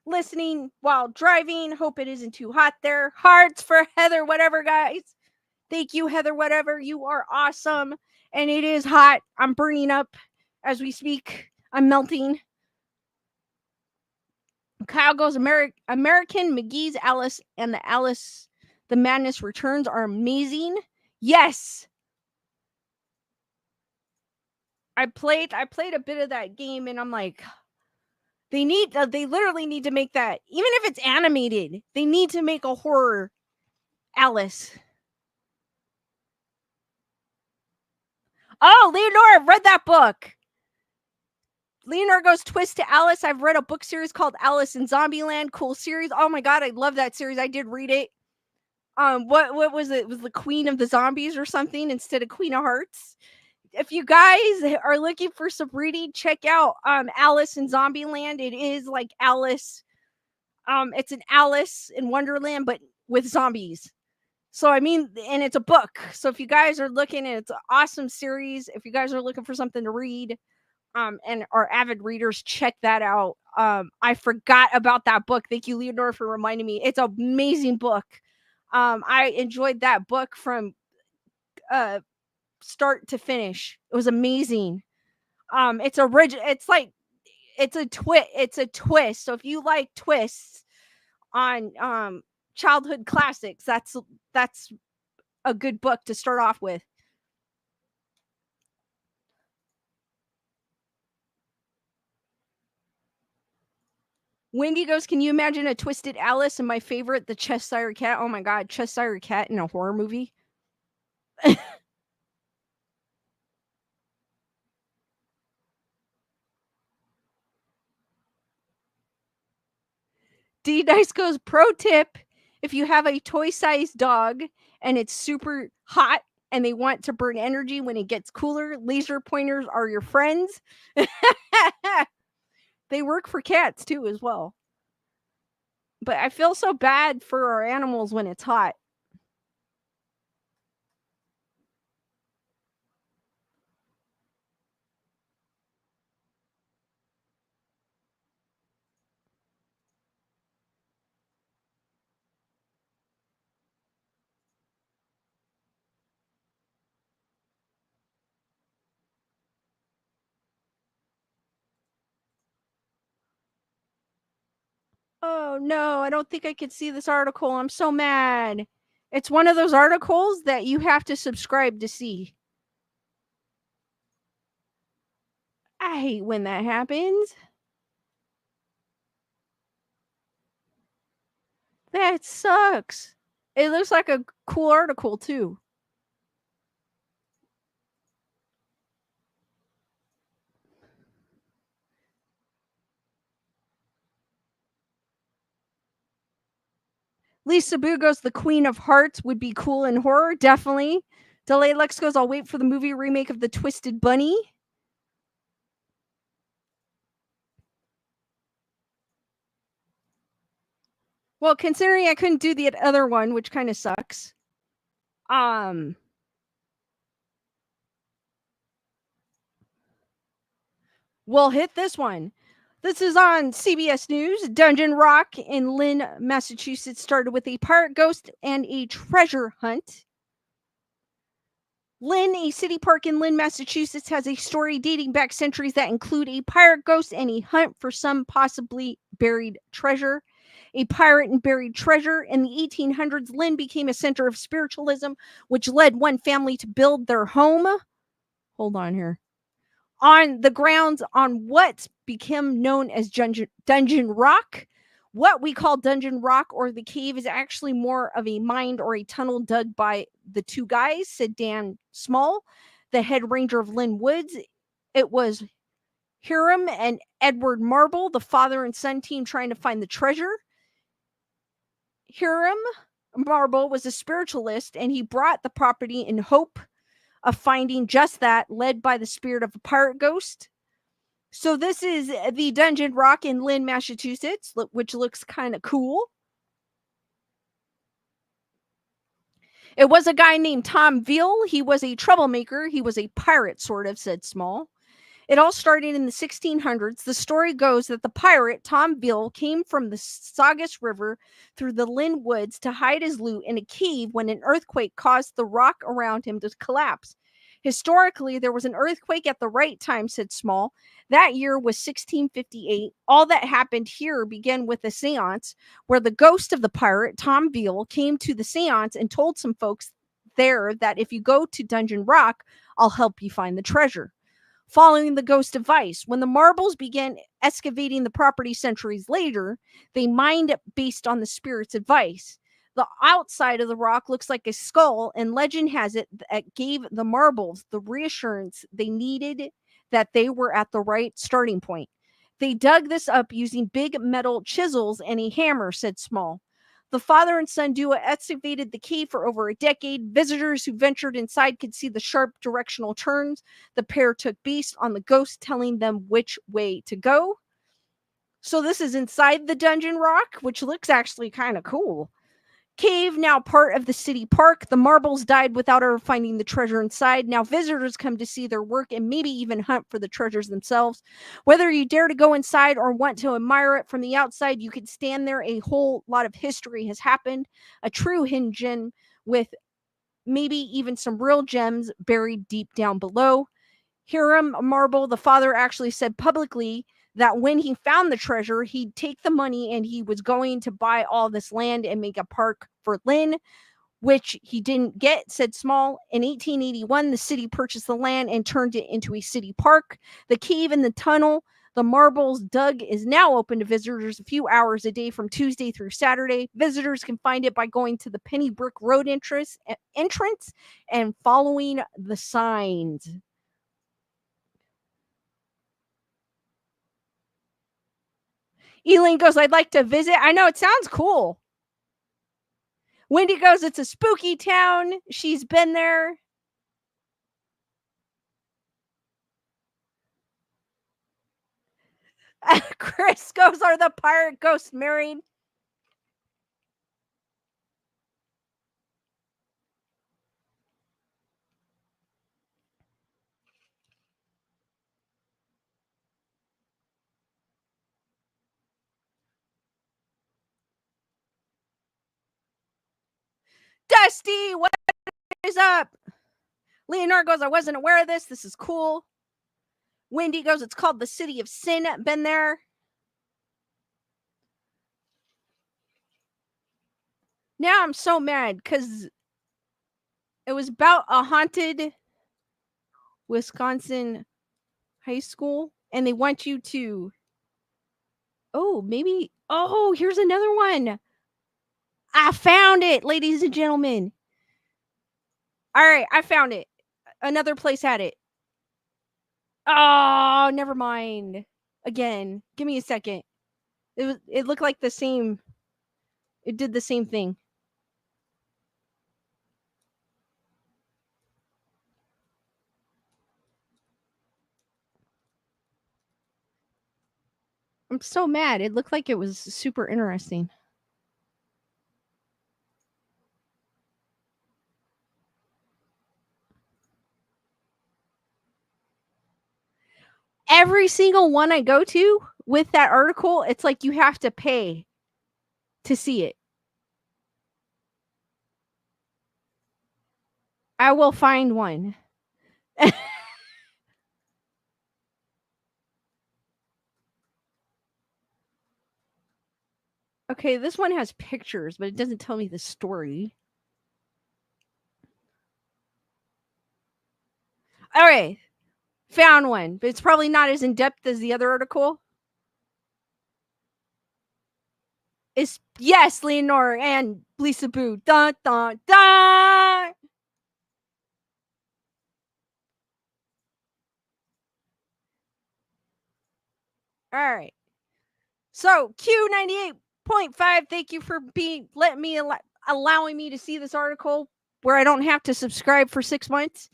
listening while driving. Hope it isn't too hot there. Hearts for Heather, whatever, guys. Thank you, Heather, whatever. You are awesome. And it is hot. I'm burning up as we speak. I'm melting. Kyle goes, American McGee's Alice and the Madness Returns are amazing. Yes. I played a bit of that game, and I'm like, they literally need to make that, even if it's animated, they need to make a horror Alice. Oh, Leonora, I've read that book. Leonora Goes Twist to Alice. I've read a book series called Alice in Zombieland. Cool series. Oh my god, I love that series. I did read it. What was it? It was the Queen of the Zombies or something instead of Queen of Hearts. If you guys are looking for some reading, check out Alice in Zombieland. It is like Alice. It's an Alice in Wonderland, but with zombies. So I mean, and it's a book. So if you guys are looking, and it's an awesome series. If you guys are looking for something to read, and are avid readers, check that out. I forgot about that book. Thank you, Leonora, for reminding me. It's an amazing book. I enjoyed that book from start to finish. It was amazing. It's original. It's like it's a twist. So if you like twists on childhood classics, that's a good book to start off with. Wendy goes, can you imagine a twisted Alice? And my favorite, the Cheshire Cat. Oh my god, Cheshire Cat in a horror movie. D Dice goes, pro tip, if you have a toy-sized dog and it's super hot and they want to burn energy when it gets cooler, laser pointers are your friends. They work for cats too as well. But I feel so bad for our animals when it's hot. Oh no, I don't think I could see this article. I'm so mad. It's one of those articles that you have to subscribe to see. I hate when that happens. That sucks. It looks like a cool article too. Lisa Boo goes, the Queen of Hearts would be cool in horror. Definitely. Delay Lex goes, I'll wait for the movie remake of The Twisted Bunny. Well, considering I couldn't do the other one, which kind of sucks. We'll hit this one. This is on CBS News. Dungeon Rock in Lynn, Massachusetts started with a pirate ghost and a treasure hunt. Lynn, a city park in Lynn, Massachusetts, has a story dating back centuries that include a pirate ghost and a hunt for some possibly buried treasure. A pirate and buried treasure. In the 1800s, Lynn became a center of spiritualism, which led one family to build their home. Hold on here. On the grounds on what became known as Dungeon Rock. What we call Dungeon Rock or the cave is actually more of a mine or a tunnel dug by the two guys, said Dan Small, the head ranger of Lynn Woods. It was Hiram and Edward Marble, the father and son team trying to find the treasure. Hiram Marble was a spiritualist and he brought the property in hope of finding just that, led by the spirit of a pirate ghost. So this is the Dungeon Rock in Lynn, Massachusetts, which looks kind of cool. It was a guy named Tom Veal. He was a troublemaker. He was a pirate, sort of, said Small. It all started in the 1600s. The story goes that the pirate, Tom Veal, came from the Saugus River through the Lynn Woods to hide his loot in a cave when an earthquake caused the rock around him to collapse. Historically, there was an earthquake at the right time, said Small. That year was 1658. All that happened here began with a seance where the ghost of the pirate, Tom Veal, came to the seance and told some folks there that if you go to Dungeon Rock, I'll help you find the treasure. Following the ghost advice, when the Marbles began excavating the property centuries later, they mined it based on the spirit's advice. The outside of the rock looks like a skull, and legend has it that gave the Marbles the reassurance they needed that they were at the right starting point. They dug this up using big metal chisels and a hammer, said Small. The father and son duo excavated the cave for over a decade. Visitors who ventured inside could see the sharp directional turns the pair took based on the ghost telling them which way to go. So this is inside the Dungeon Rock, which looks actually kind of cool. Cave, now part of the city park. The Marbles died without ever finding the treasure inside. Now visitors come to see their work and maybe even hunt for the treasures themselves. Whether you dare to go inside or want to admire it from the outside, you could stand there. A whole lot of history has happened. A true hidden gem with maybe even some real gems buried deep down below. Hiram Marble, the father, actually said publicly that when he found the treasure, he'd take the money and he was going to buy all this land and make a park for Lynn, which he didn't get, said Small. In 1881, the city purchased the land and turned it into a city park. The cave and the tunnel the Marbles dug is now open to visitors a few hours a day from Tuesday through Saturday. Visitors can find it by going to the Pennybrook Road entrance and following the signs. Eileen goes, I'd like to visit. I know, it sounds cool. Wendy goes, it's a spooky town. She's been there. Chris goes, are the pirate ghosts married? Dusty, what is up? Leonard goes, I wasn't aware of this. This is cool. Wendy goes, it's called the City of Sin. Been there. Now I'm so mad because it was about a haunted Wisconsin high school, and they want you to. Oh, maybe. Oh, here's another one. I found it, ladies and gentlemen. All right, I found it. Another place had it. Oh, never mind. Again, give me a second. It looked like the same. It did the same thing. I'm so mad. It looked like it was super interesting. Every single one I go to with that article, it's like you have to pay to see it. I will find one. Okay, this one has pictures, but it doesn't tell me the story. All right, found one, but it's probably not as in depth as the other article. It's yes, Leonore and Lisa Boo. Dun dun dun. All right. So Q98.5, thank you for allowing me to see this article where I don't have to subscribe for 6 months.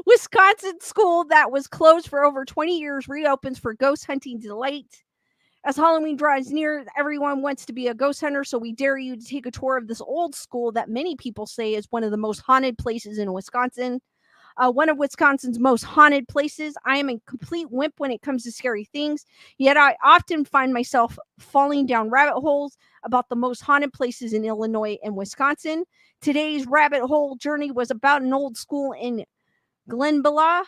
Wisconsin school that was closed for over 20 years reopens for ghost hunting delight. As Halloween draws near, everyone wants to be a ghost hunter, so we dare you to take a tour of this old school that many people say is one of the most haunted places in Wisconsin. One of Wisconsin's most haunted places. I am a complete wimp when it comes to scary things, yet I often find myself falling down rabbit holes about the most haunted places in Illinois and Wisconsin. Today's rabbit hole journey was about an old school in Glenbula,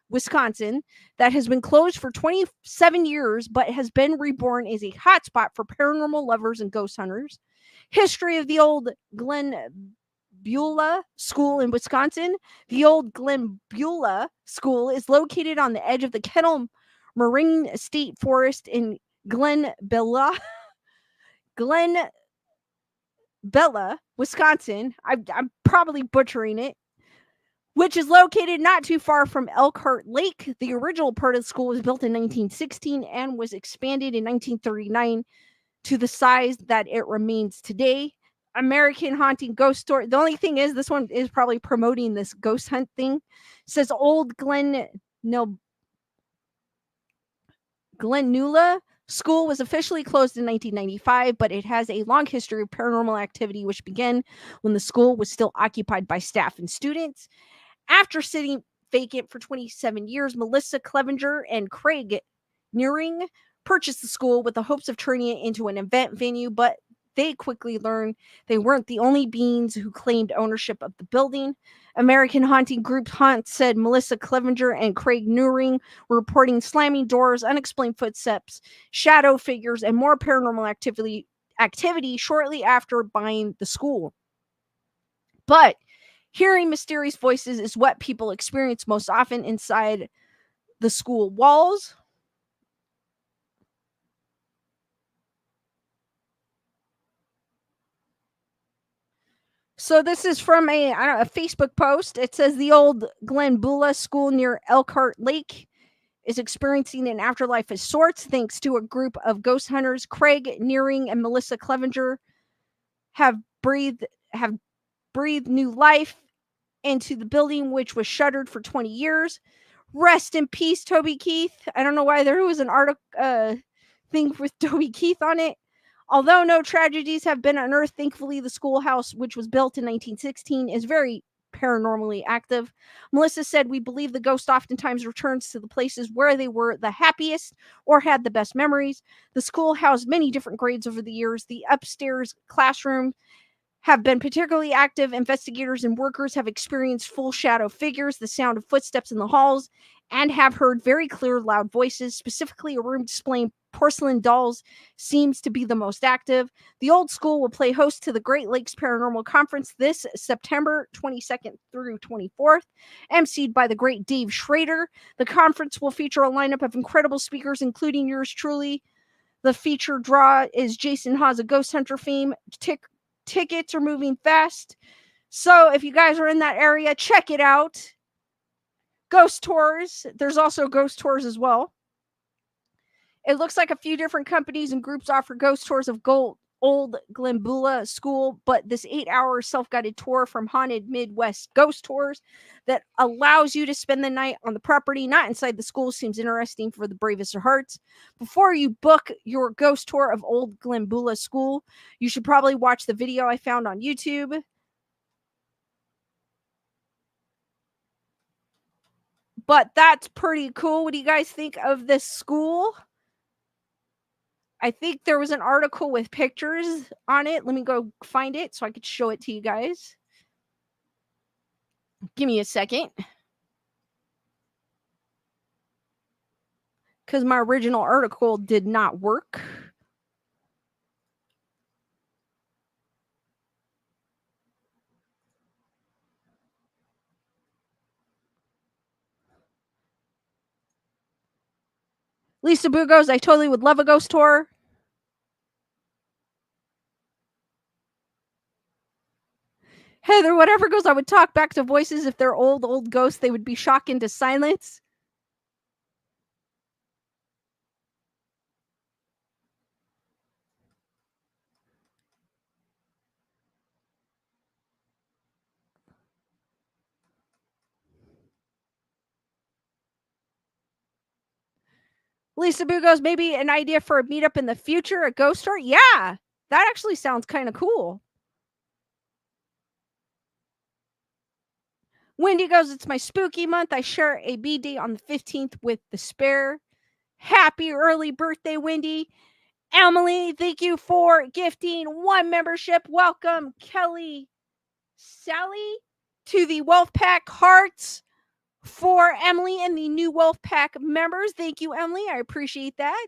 Wisconsin, that has been closed for 27 years but has been reborn as a hotspot for paranormal lovers and ghost hunters. History of the old Glenbula School in Wisconsin. The old Glenbula School is located on the edge of the Kettle Moraine State Forest in Glenbella, Wisconsin. I'm probably butchering it. Which is located not too far from Elkhart Lake. The original part of the school was built in 1916 and was expanded in 1939 to the size that it remains today. American Haunting Ghost Story. The only thing is, this one is probably promoting this ghost hunt thing. It says old Glenula School was officially closed in 1995, but it has a long history of paranormal activity, which began when the school was still occupied by staff and students. After sitting vacant for 27 years, Melissa Clevenger and Craig Nearing purchased the school with the hopes of turning it into an event venue, but they quickly learned they weren't the only beings who claimed ownership of the building. American Haunting Group Haunt said Melissa Clevenger and Craig Nearing were reporting slamming doors, unexplained footsteps, shadow figures, and more paranormal activity shortly after buying the school. But hearing mysterious voices is what people experience most often inside the school walls. So this is from a Facebook post. It says the old Glenbula School near Elkhart Lake is experiencing an afterlife of sorts thanks to a group of ghost hunters. Craig Nearing and Melissa Clevenger have breathed new life into the building, which was shuttered for 20 years. Rest in peace, Toby Keith. I don't know why there was an article thing with Toby Keith on it. Although no tragedies have been unearthed, thankfully the schoolhouse, which was built in 1916, is very paranormally active. Melissa said, "We believe the ghost oftentimes returns to the places where they were the happiest or had the best memories. The school housed many different grades over the years. The upstairs classroom have been particularly active. Investigators and workers have experienced full shadow figures, the sound of footsteps in the halls, and have heard very clear, loud voices. Specifically, a room displaying porcelain dolls seems to be the most active. The old school will play host to the Great Lakes Paranormal Conference this September 22nd through 24th, emceed by the great Dave Schrader. The conference will feature a lineup of incredible speakers, including yours truly. The feature draw is Jason Hawes, a ghost hunter fame. Tickets are moving fast. So if you guys are in that area, check it out. Ghost tours. There's also ghost tours as well. It looks like a few different companies and groups offer ghost tours of old Glenbula School, but this 8-hour self-guided tour from Haunted Midwest Ghost Tours that allows you to spend the night on the property, not inside the school, seems interesting for the bravest of hearts. Before you book your ghost tour of old Glenbula School, you should probably watch the video I found on YouTube. But that's pretty cool. What do you guys think of this school? I think there was an article with pictures on it. Let me go find it so I could show it to you guys. Give me a second. Because my original article did not work. Lisa Boo goes, "I totally would love a ghost tour." Heather, whatever goes, "I would talk back to voices. If they're old ghosts, they would be shocked into silence." Lisa Boo goes, "Maybe an idea for a meetup in the future, a ghost tour." Yeah, that actually sounds kind of cool. Wendy goes, "It's my spooky month. I share a BD on the 15th with the spare." Happy early birthday, Wendy. Emily, thank you for gifting 1 membership. Welcome, Kelly Sally, to the Wolf Pack Hearts for Emily and the new Wolf Pack members. Thank you, Emily. I appreciate that.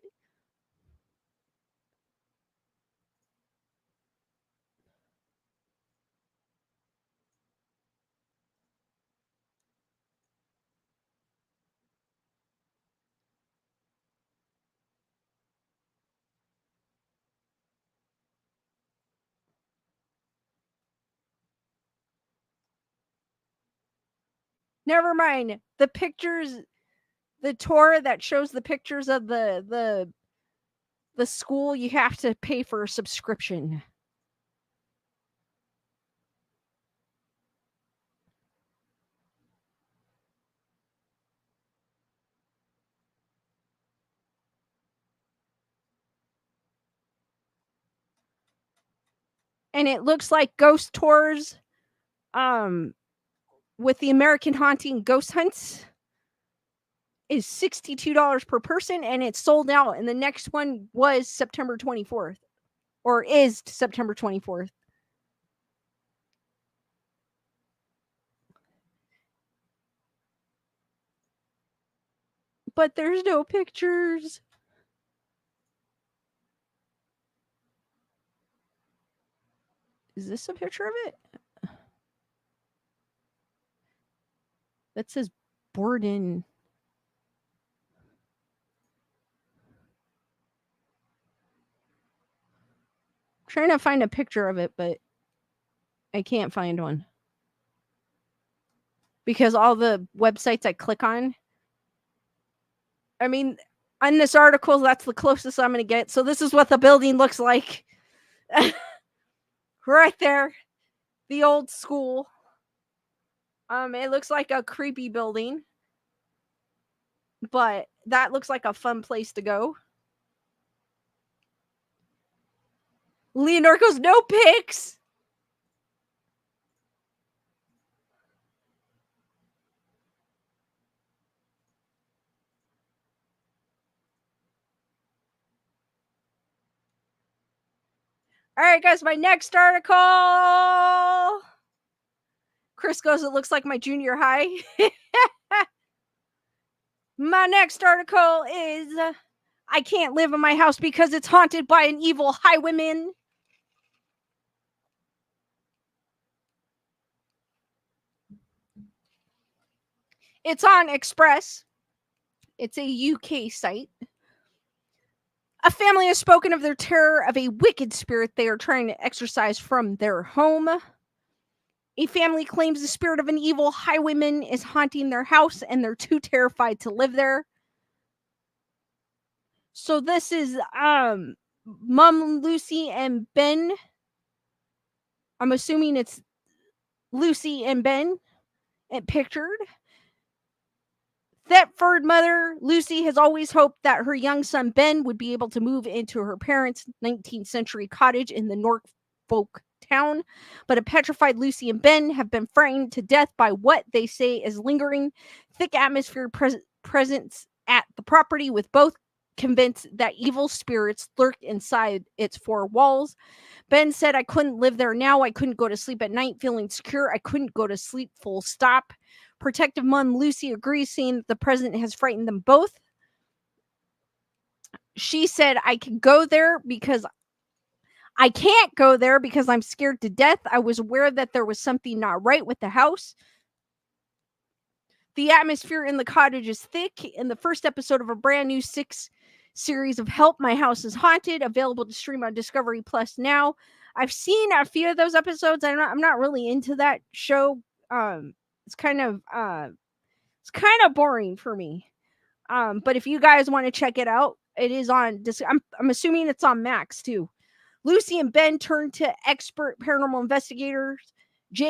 Never mind. The pictures, the tour that shows the pictures of the school, you have to pay for a subscription. And it looks like ghost tours with the American Haunting Ghost Hunts is $62 per person, and it's sold out. And the next one was September 24th, or is September 24th. But there's no pictures. Is this a picture of it? That says Borden. I'm trying to find a picture of it, but I can't find one. Because all the websites I click on I mean, on this article, that's the closest I'm going to get. So this is what the building looks like. Right there. The old school. It looks like a creepy building, but that looks like a fun place to go. Leonardo goes, no pics. All right, guys, my next article. Chris goes, it looks like my junior high. My next article is I can't live in my house because it's haunted by an evil highwayman. It's on Express. It's a UK site. A family has spoken of their terror of a wicked spirit they are trying to exorcise from their home. A family claims the spirit of an evil highwayman is haunting their house and they're too terrified to live there. So this is Mom Lucy and Ben. I'm assuming it's Lucy and Ben pictured. Thetford mother Lucy has always hoped that her young son Ben would be able to move into her parents' 19th century cottage in the Norfolk town, but a petrified Lucy and Ben have been frightened to death by what they say is lingering thick atmosphere presence at the property, with both convinced that evil spirits lurk inside its four walls. Ben said, I couldn't live there now. I couldn't go to sleep at night feeling secure. I couldn't go to sleep, full stop. Protective mom Lucy agrees, saying that the president has frightened them both. She said, I can go there because I can't go there because I'm scared to death. I was aware that there was something not right with the house. The atmosphere in the cottage is thick. In the first episode of a brand new 6 series of Help, My House is Haunted, available to stream on Discovery Plus now. I've seen a few of those episodes. I'm not really into that show. It's kind of boring for me. But if you guys want to check it out, it is on. I'm assuming it's on Max too. Lucy and Ben turn to expert paranormal investigators Jay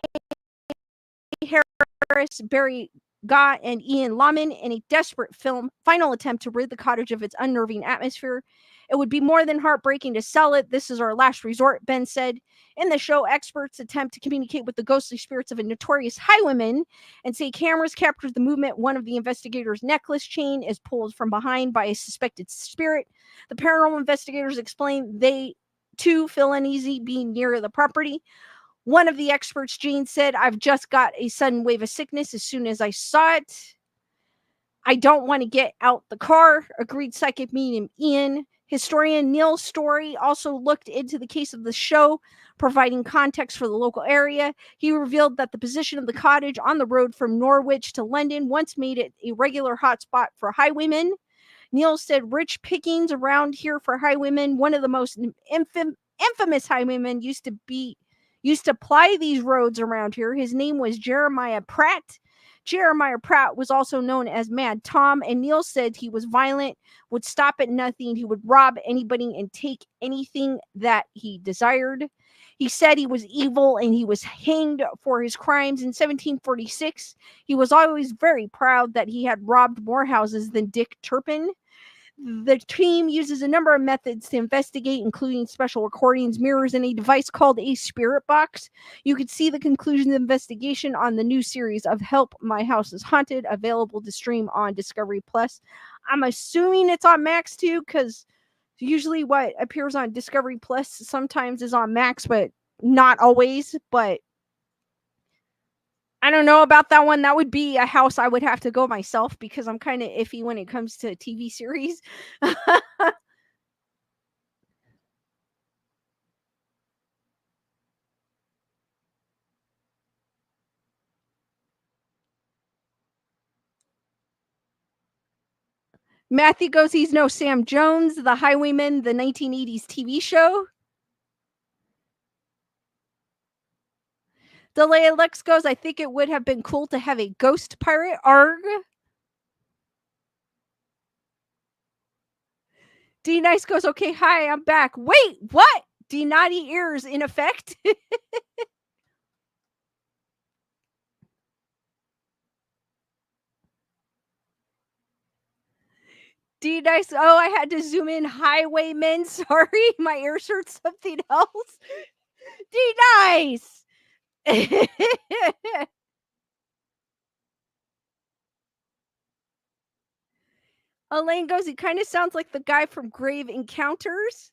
Harris, Barry Gott, and Ian Lahman in a desperate final attempt to rid the cottage of its unnerving atmosphere. It would be more than heartbreaking to sell it. This is our last resort, Ben said. In the show, experts attempt to communicate with the ghostly spirits of a notorious highwayman and say cameras captured the movement. One of the investigators' necklace chain is pulled from behind by a suspected spirit. The paranormal investigators explain they, too, feel uneasy being near the property. One of the experts, Jane, said, I've just got a sudden wave of sickness as soon as I saw it. I don't want to get out the car, agreed psychic medium Ian. Historian Neil Story also looked into the case of the show, providing context for the local area. He revealed that the position of the cottage on the road from Norwich to London once made it a regular hotspot for highwaymen. Neil said rich pickings around here for highwaymen. One of the most infamous highwaymen used to ply these roads around here. His name was Jeremiah Pratt. Jeremiah Pratt was also known as Mad Tom, and Neil said he was violent, would stop at nothing. He would rob anybody and take anything that he desired. He said he was evil and he was hanged for his crimes in 1746. He was always very proud that he had robbed more houses than Dick Turpin. The team uses a number of methods to investigate, including special recordings, mirrors, and a device called a spirit box. You can see the conclusions of the investigation on the new series of Help, My House is Haunted, available to stream on Discovery Plus. I'm assuming it's on Max too, because usually what appears on Discovery Plus sometimes is on Max, but not always. But I don't know about that one. That would be a house I would have to go myself because I'm kind of iffy when it comes to TV series. Matthew goes, he's no Sam Jones, the Highwayman, the 1980s TV show. Delay Lex goes, I think it would have been cool to have a ghost pirate. Arg. D Nice goes, okay, hi, I'm back. Wait, what? D Naughty ears in effect. D Nice, oh, I had to zoom in. Highwaymen, sorry, my ears heard something else. D Nice. Elaine goes, he kind of sounds like the guy from Grave Encounters.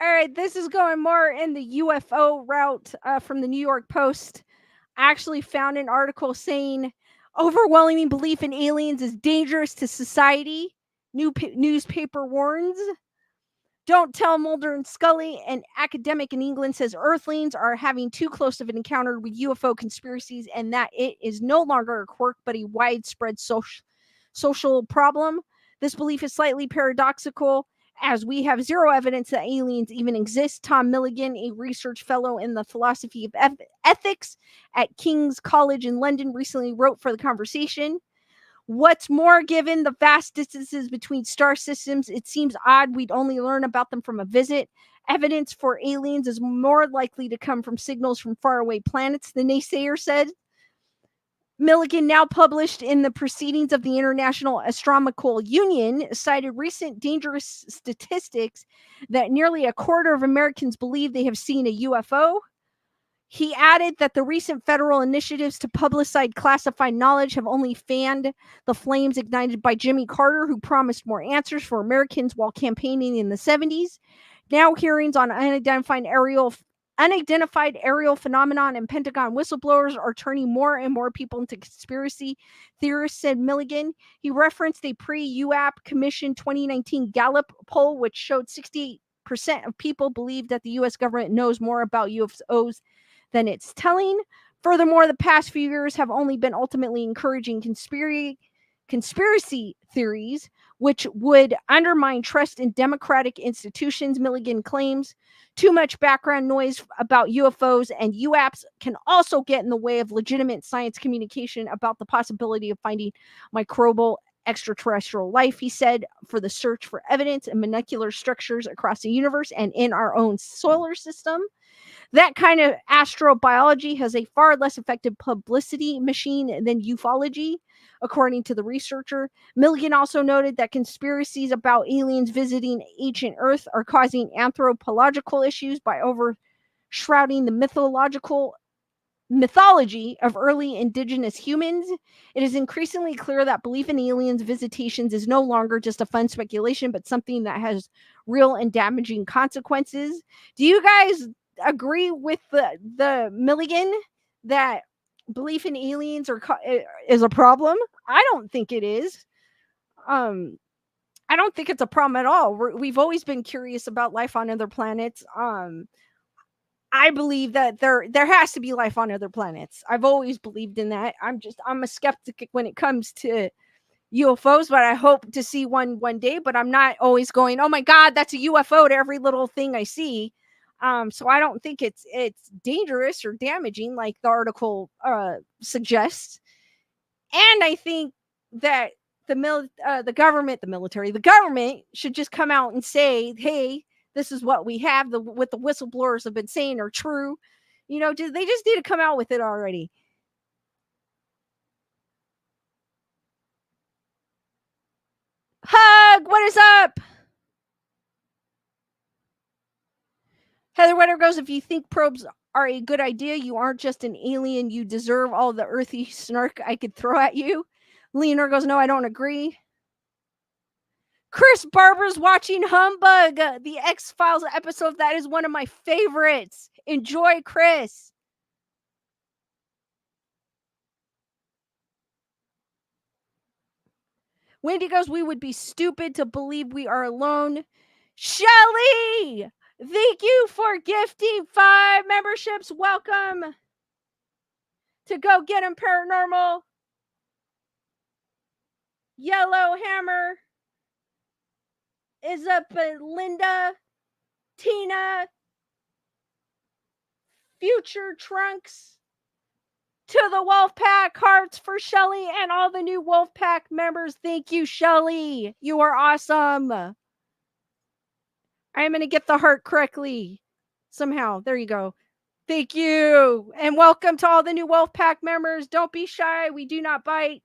All right, this is going more in the UFO route from the New York Post. I actually found an article saying overwhelming belief in aliens is dangerous to society. Newspaper warns. Don't tell Mulder and Scully. An academic in England says Earthlings are having too close of an encounter with UFO conspiracies and that it is no longer a quirk but a widespread social problem. This belief is slightly paradoxical as we have zero evidence that aliens even exist. Tom Milligan, a research fellow in the philosophy of ethics at King's College in London, recently wrote for The Conversation. What's more, given the vast distances between star systems, it seems odd we'd only learn about them from a visit. Evidence for aliens is more likely to come from signals from faraway planets, the naysayer said. Milligan, now published in the Proceedings of the International Astronomical Union, cited recent dangerous statistics that nearly a quarter of Americans believe they have seen a UFO. He added that the recent federal initiatives to publicize classified knowledge have only fanned the flames ignited by Jimmy Carter, who promised more answers for Americans while campaigning in the 70s. Now, hearings on unidentified aerial phenomenon and Pentagon whistleblowers are turning more and more people into conspiracy theorists, said Milligan. He referenced a pre-UAP Commission 2019 Gallup poll, which showed 68% of people believe that the U.S. government knows more about UFOs than it's telling. Furthermore, the past few years have only been ultimately encouraging conspiracy theories, which would undermine trust in democratic institutions, Milligan claims. Too much background noise about UFOs and UAPs can also get in the way of legitimate science communication about the possibility of finding microbial extraterrestrial life, he said, for the search for evidence and molecular structures across the universe and in our own solar system. That kind of astrobiology has a far less effective publicity machine than ufology, according to the researcher. Milligan also noted that conspiracies about aliens visiting ancient Earth are causing anthropological issues by overshrouding the mythology of early indigenous humans. It is increasingly clear that belief in aliens visitations is no longer just a fun speculation, but something that has real and damaging consequences. Do you guys agree with the Milligan that belief in aliens is a problem? I don't think it is. Um, I don't think it's a problem at all. We've always been curious about life on other planets. I believe that there has to be life on other planets. I've always believed in that. I'm a skeptic when it comes to UFOs, but I hope to see one day. But I'm not always going, oh my God, that's a UFO to every little thing I see. So I don't think it's dangerous or damaging like the article suggests. And I think that the government should just come out and say, hey, this is what we have. What the whistleblowers have been saying are true. They just need to come out with it already. Hug, what is up? Heather Wetter goes, if you think probes are a good idea, you aren't just an alien. You deserve all the earthy snark I could throw at you. Leonor goes, no, I don't agree. Chris Barber's watching Humbug, the X Files episode. That is one of my favorites. Enjoy, Chris. Wendy goes, we would be stupid to believe we are alone. Shelly! Thank you for gifting 5 memberships. Welcome to Go Get 'em Paranormal. Yellow Hammer is up Linda, Tina, Future Trunks, to the Wolfpack, hearts for Shelly and all the new Wolfpack members. Thank you, Shelly. You are awesome. I'm going to get the heart correctly somehow. There you go. Thank you. And welcome to all the new Wolfpack members. Don't be shy. We do not bite.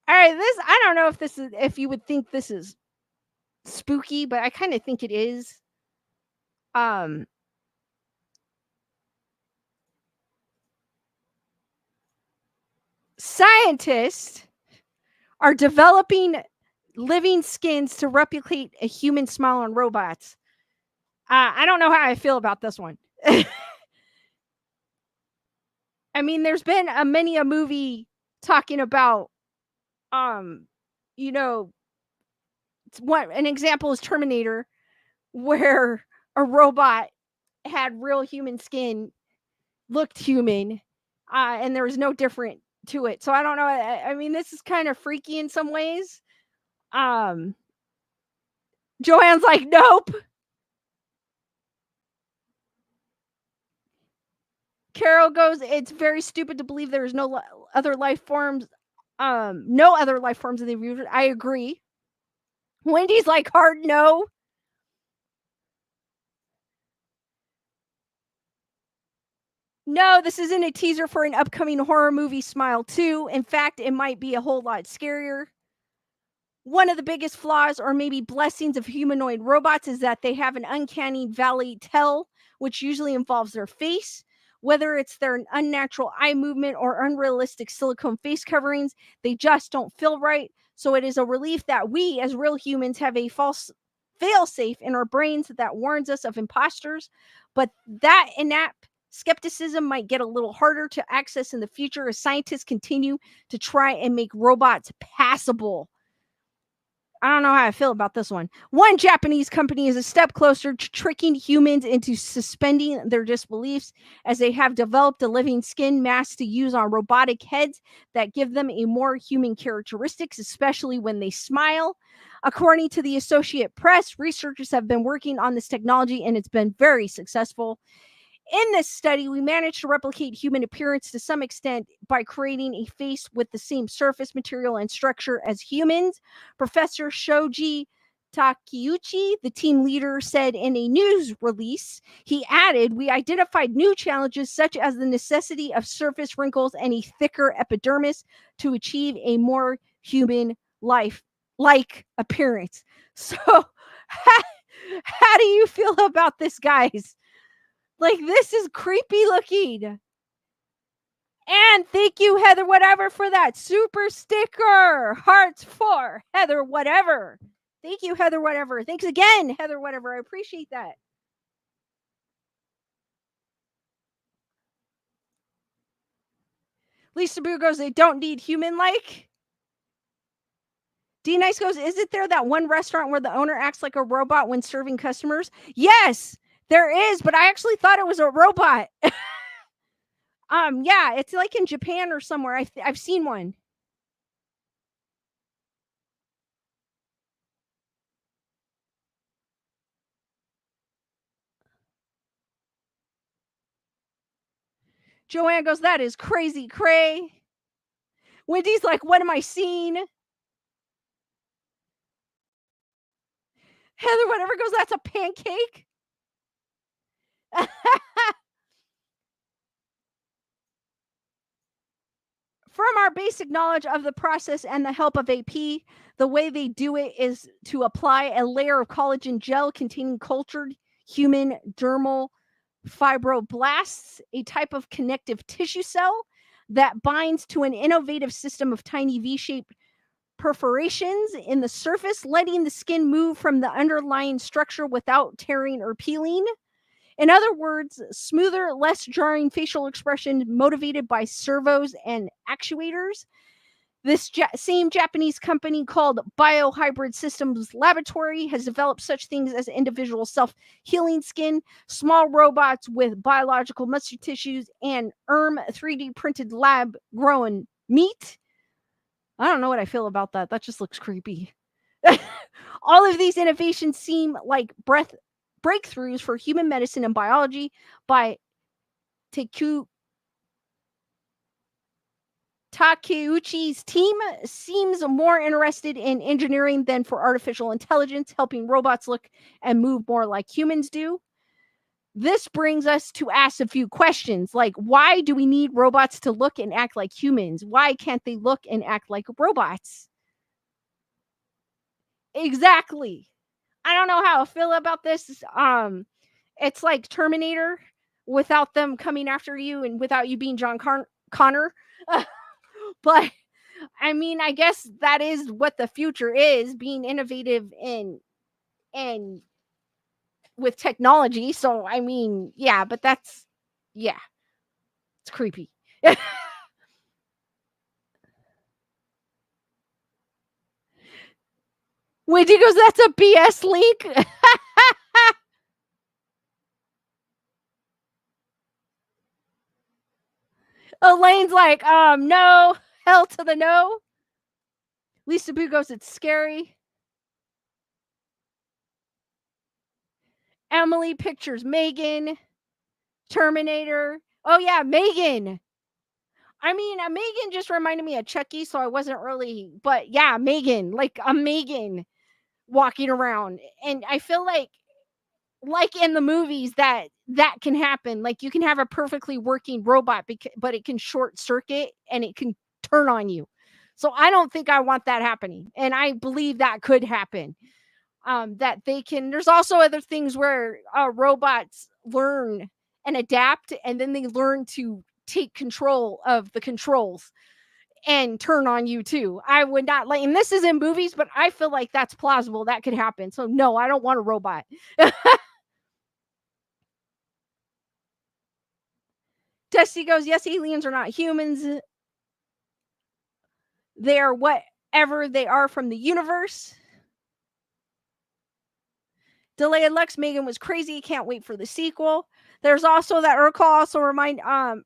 All right, I don't know if you would think this is spooky, but I kind of think it is. Scientists are developing living skins to replicate a human smile on robots. I don't know how I feel about this one. I mean, there's been many a movie talking about, you know, what an example is Terminator, where a robot had real human skin, looked human, and there was no different to it. So I don't know. I mean, this is kind of freaky in some ways. Joanne's like, nope. Carol goes, it's very stupid to believe there's no other life forms. No other life forms in the universe. I agree. Wendy's like, hard no. No, this isn't a teaser for an upcoming horror movie, Smile 2. In fact, it might be a whole lot scarier. One of the biggest flaws, or maybe blessings, of humanoid robots is that they have an uncanny valley tell, which usually involves their face. Whether it's their unnatural eye movement or unrealistic silicone face coverings, they just don't feel right. So it is a relief that we, as real humans, have a false fail-safe in our brains that warns us of imposters. But that innate skepticism might get a little harder to access in the future as scientists continue to try and make robots passable. I don't know how I feel about this one. One Japanese company is a step closer to tricking humans into suspending their disbeliefs, as they have developed a living skin mask to use on robotic heads that give them a more human characteristics, especially when they smile. According to the Associated Press, researchers have been working on this technology and it's been very successful. In this study, we managed to replicate human appearance to some extent by creating a face with the same surface material and structure as humans. Professor Shoji Takeuchi, the team leader, said in a news release. He added, we identified new challenges such as the necessity of surface wrinkles and a thicker epidermis to achieve a more human life-like appearance. So, how do you feel about this, guys? Like, this is creepy looking. And thank you, Heather Whatever, for that super sticker. Hearts for Heather Whatever. Thank you, Heather Whatever. Thanks again, Heather Whatever. I appreciate that. Lisa Boo goes, they don't need human-like. D Nice goes, isn't there that one restaurant where the owner acts like a robot when serving customers? Yes, there is, but I actually thought it was a robot. Yeah, it's like in Japan or somewhere. I've seen one. Joanne goes, that is crazy cray. Wendy's like, what am I seeing? Heather Whatever goes, that's a pancake. From our basic knowledge of the process and the help of AP, the way they do it is to apply a layer of collagen gel containing cultured human dermal Fibroblasts, a type of connective tissue cell that binds to an innovative system of tiny V-shaped perforations in the surface, letting the skin move from the underlying structure without tearing or peeling. In other words, smoother, less jarring facial expression motivated by servos and actuators. This same Japanese company called Biohybrid Systems Laboratory has developed such things as individual self-healing skin, small robots with biological muscle tissues, and ERM 3D printed lab-grown meat. I don't know what I feel about that. That just looks creepy. All of these innovations seem like breakthroughs for human medicine and biology by Takeuchi's team seems more interested in engineering than for artificial intelligence, helping robots look and move more like humans do. This brings us to ask a few questions like, why do we need robots to look and act like humans? Why can't they look and act like robots? Exactly. I don't know how I feel about this. It's like Terminator without them coming after you and without you being John Connor. But I mean, I guess that is what the future is, being innovative and with technology. So I mean, yeah, but yeah, it's creepy. Wait, he goes, that's a BS link. Elaine's like, no, hell to the no. Lisa Boo goes, it's scary. Emily pictures Megan, Terminator. Oh yeah, Megan. I mean, Megan just reminded me of Chucky, so I wasn't really, but yeah, Megan, like a Megan walking around. And I feel like in the movies that can happen. Like you can have a perfectly working robot, but it can short circuit and it can turn on you. So I don't think I want that happening. And I believe that could happen. That they can, there's also other things where robots learn and adapt, and then they learn to take control of the controls and turn on you too. I would not like, and this is in movies, but I feel like that's plausible. That could happen. So no, I don't want a robot. Dusty goes, yes, aliens are not humans. They are whatever they are from the universe. Delayed Lux, Megan was crazy. Can't wait for the sequel. There's also that article also remind a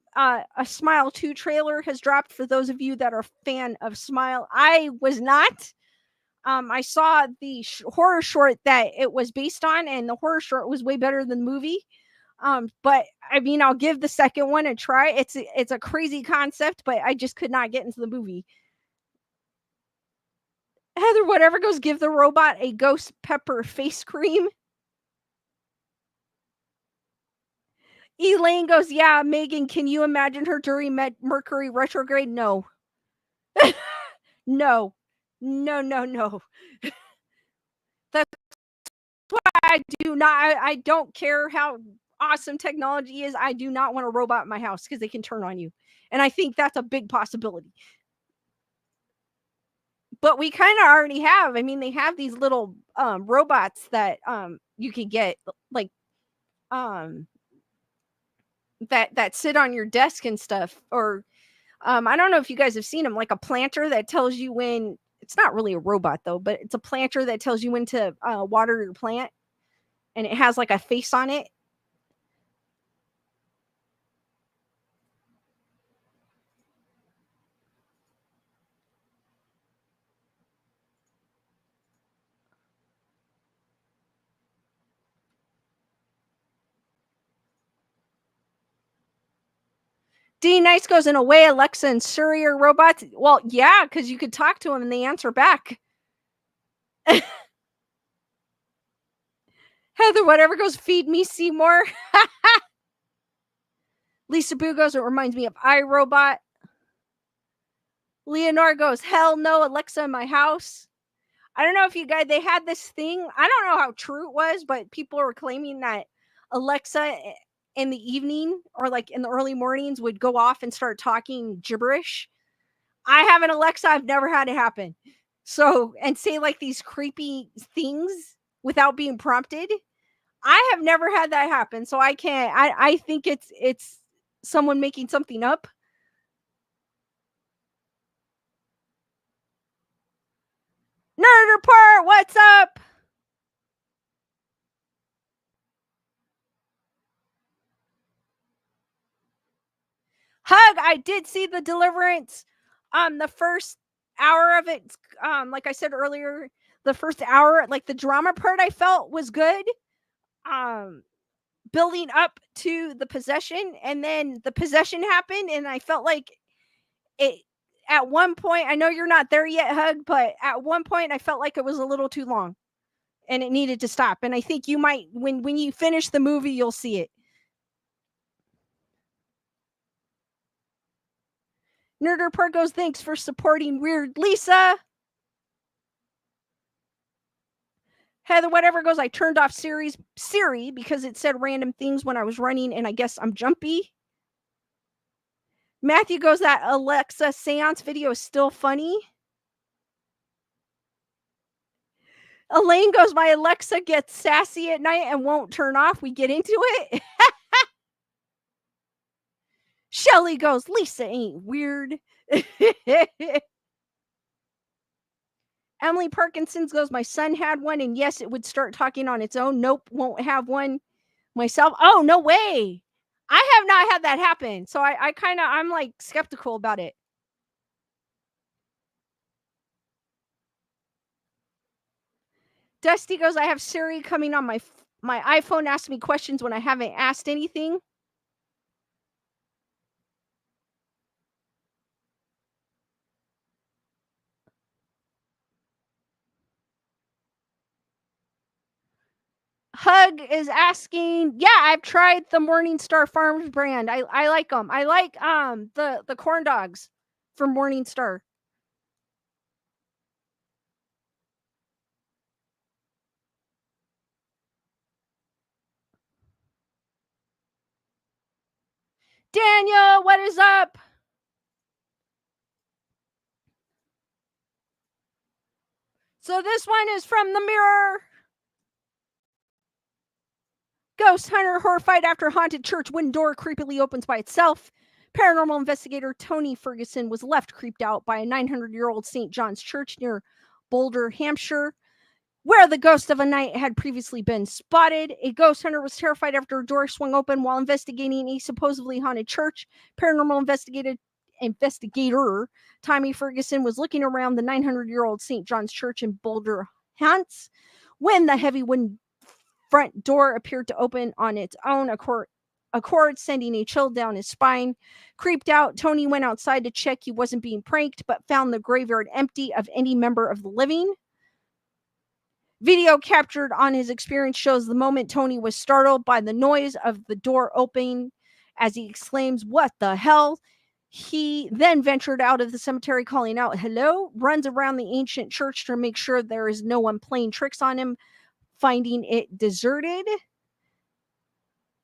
Smile 2 trailer has dropped for those of you that are fan of Smile. I was not. I saw the horror short that it was based on, and the horror short was way better than the movie. But I mean, I'll give the second one a try. It's a crazy concept, but I just could not get into the movie. Heather, whatever goes, give the robot a ghost pepper face cream. Elaine goes, yeah, Megan, can you imagine her during Mercury retrograde? No. No. No, no, no. That's why I do not, I don't care how awesome technology is. I do not want a robot in my house because they can turn on you. And I think that's a big possibility. But we kind of already have. I mean, they have these little robots that you can get, like um that sit on your desk and stuff. Or I don't know if you guys have seen them, like a planter that tells you when, it's not really a robot though, but it's a planter that tells you when to water your plant, and it has like a face on it. D Nice goes, in a way, Alexa and Siri are robots. Well, yeah, because you could talk to them and they answer back. Heather, whatever goes, feed me Seymour. Lisa Boo goes, it reminds me of iRobot. Leonore goes, hell no, Alexa in my house. I don't know if you guys, they had this thing. I don't know how true it was, but people were claiming that Alexa in the evening or like in the early mornings would go off and start talking gibberish. I have an Alexa. I've never had it happen. So, and say like these creepy things without being prompted. I have never had that happen. So I can't, I think it's someone making something up. Nerd Report, what's up? Hug, I did see the Deliverance. The first hour of it, like I said earlier, the first hour, like the drama part I felt was good. Um, building up to the possession, and then the possession happened, and I felt like it at one point, I know you're not there yet, Hug, but at one point I felt like it was a little too long and it needed to stop. And I think you might when you finish the movie, you'll see it. Nerder Pergos, thanks for supporting Weird Lisa. Heather, whatever goes, I turned off Siri because it said random things when I was running, and I guess I'm jumpy. Matthew goes, that Alexa seance video is still funny. Elaine goes, my Alexa gets sassy at night and won't turn off. We get into it. Shelly goes, Lisa ain't weird. Emily Parkinson's goes, my son had one, and yes, it would start talking on its own. Nope, won't have one myself. Oh, no way. I have not had that happen. So I'm like skeptical about it. Dusty goes, I have Siri coming on my iPhone, asks me questions when I haven't asked anything. Hug is asking, yeah, I've tried the Morningstar Farms brand. I like them. I like the corn dogs from Morningstar. Daniel, what is up? So this one is from the Mirror. Ghost hunter horrified after haunted church wooden door creepily opens by itself. Paranormal investigator Tony Ferguson was left creeped out by a 900-year-old St. John's Church near Boulder, Hampshire, where the ghost of a knight had previously been spotted. A ghost hunter was terrified after a door swung open while investigating a supposedly haunted church. Paranormal investigator Tommy Ferguson was looking around the 900-year-old St. John's Church in Boulder, Hants, when the heavy wooden front door appeared to open on its own accord, sending a chill down his spine. Creeped out, Tony went outside to check he wasn't being pranked, but found the graveyard empty of any member of the living. Video captured on his experience shows the moment Tony was startled by the noise of the door opening as he exclaims, "What the hell?" He then ventured out of the cemetery calling out, "Hello," runs around the ancient church to make sure there is no one playing tricks on him, finding it deserted.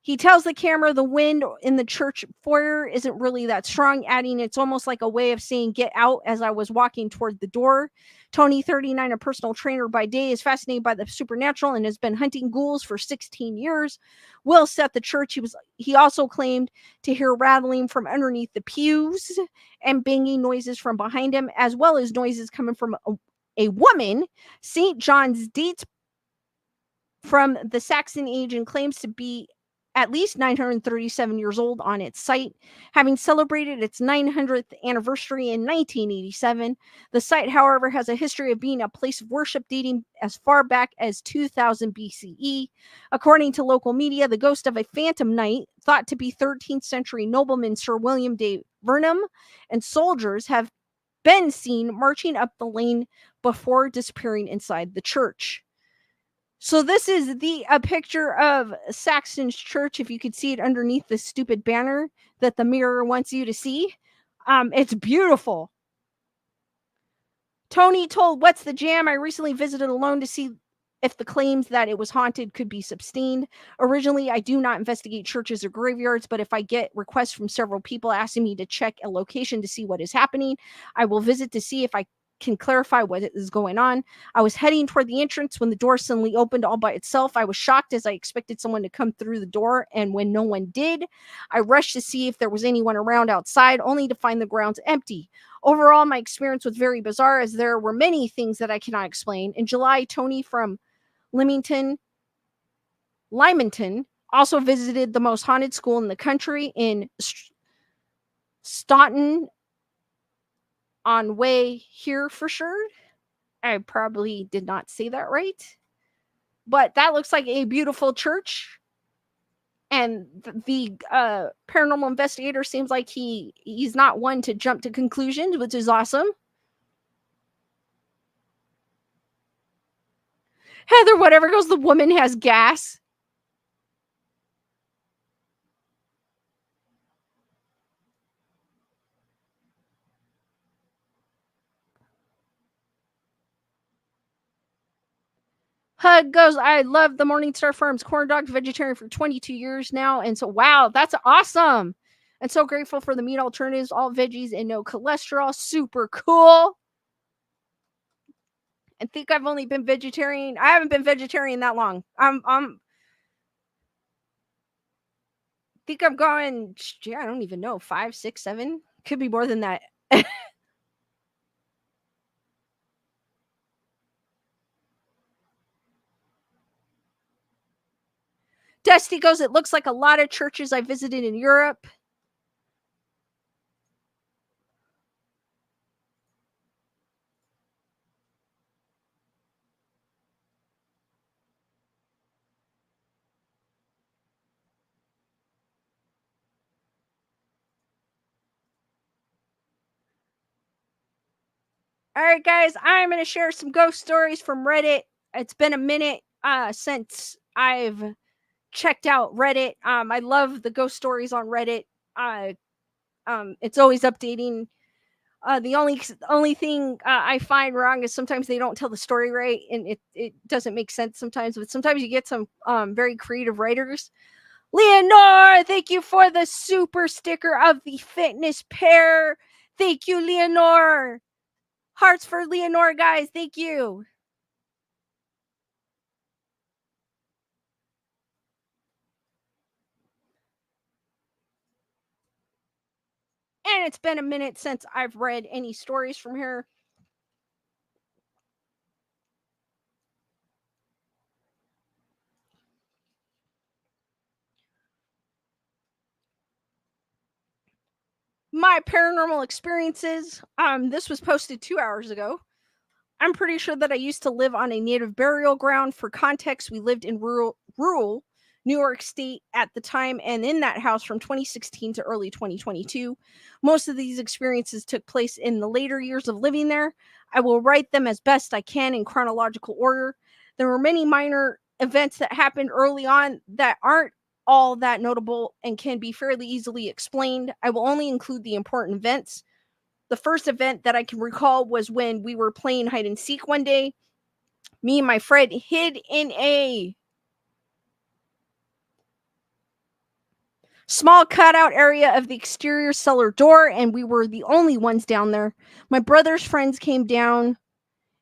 He tells the camera the wind in the church foyer isn't really that strong, adding it's almost like a way of saying get out as I was walking toward the door. Tony, 39, a personal trainer by day, is fascinated by the supernatural and has been hunting ghouls for 16 years. Will set the church. He also claimed to hear rattling from underneath the pews and banging noises from behind him, as well as noises coming from a woman. St. John's dates from the Saxon age and claims to be at least 937 years old on its site, having celebrated its 900th anniversary in 1987. The site, however, has a history of being a place of worship dating as far back as 2000 BCE. According to local media, the ghost of a phantom knight, thought to be 13th century nobleman Sir William de Vernam, and soldiers have been seen marching up the lane before disappearing inside the church. So this is a picture of Saxon's Church, if you could see it underneath the stupid banner that the Mirror wants you to see. It's beautiful. Tony told What's the Jam, I recently visited alone to see if the claims that it was haunted could be sustained. Originally, I do not investigate churches or graveyards, but if I get requests from several people asking me to check a location to see what is happening, I will visit to see if I can clarify what is going on. I was heading toward the entrance when the door suddenly opened all by itself. I was shocked as I expected someone to come through the door, and when no one did, I rushed to see if there was anyone around outside, only to find the grounds empty. Overall, my experience was very bizarre as there were many things that I cannot explain. In July, Tony from Leamington, Lymanton also visited the most haunted school in the country in Staunton on Way here for sure. I probably did not say that right, but that looks like a beautiful church. And the paranormal investigator seems like he's not one to jump to conclusions, which is awesome. Heather, whatever goes, the woman has gas. Hug goes, I love the Morningstar Farms corn dog, vegetarian for 22 years now. And so, wow, that's awesome. And so grateful for the meat alternatives, all veggies and no cholesterol. Super cool. I think I've only been vegetarian. I haven't been vegetarian that long. Think I'm going, I don't even know, 5, 6, 7. Could be more than that. Dusty goes, it looks like a lot of churches I visited in Europe. All right, guys, I'm going to share some ghost stories from Reddit. It's been a minute since I've checked out Reddit. I love the ghost stories on Reddit. It's always updating. The only thing I find wrong is sometimes they don't tell the story right, and it doesn't make sense sometimes. But sometimes you get some very creative writers. Leonore, thank you for the super sticker of the fitness pair. Thank you, Leonore. Hearts for Leonore, guys. Thank you. And it's been a minute since I've read any stories from here. My paranormal experiences. This was posted 2 hours ago. I'm pretty sure that I used to live on a native burial ground. For context, we lived in rural New York State at the time, and in that house from 2016 to early 2022. Most of these experiences took place in the later years of living there. I will write them as best I can in chronological order. There were many minor events that happened early on that aren't all that notable and can be fairly easily explained. I will only include the important events. The first event that I can recall was when we were playing hide and seek one day. Me and my friend hid in a small cutout area of the exterior cellar door, and we were the only ones down there. My brother's friends came down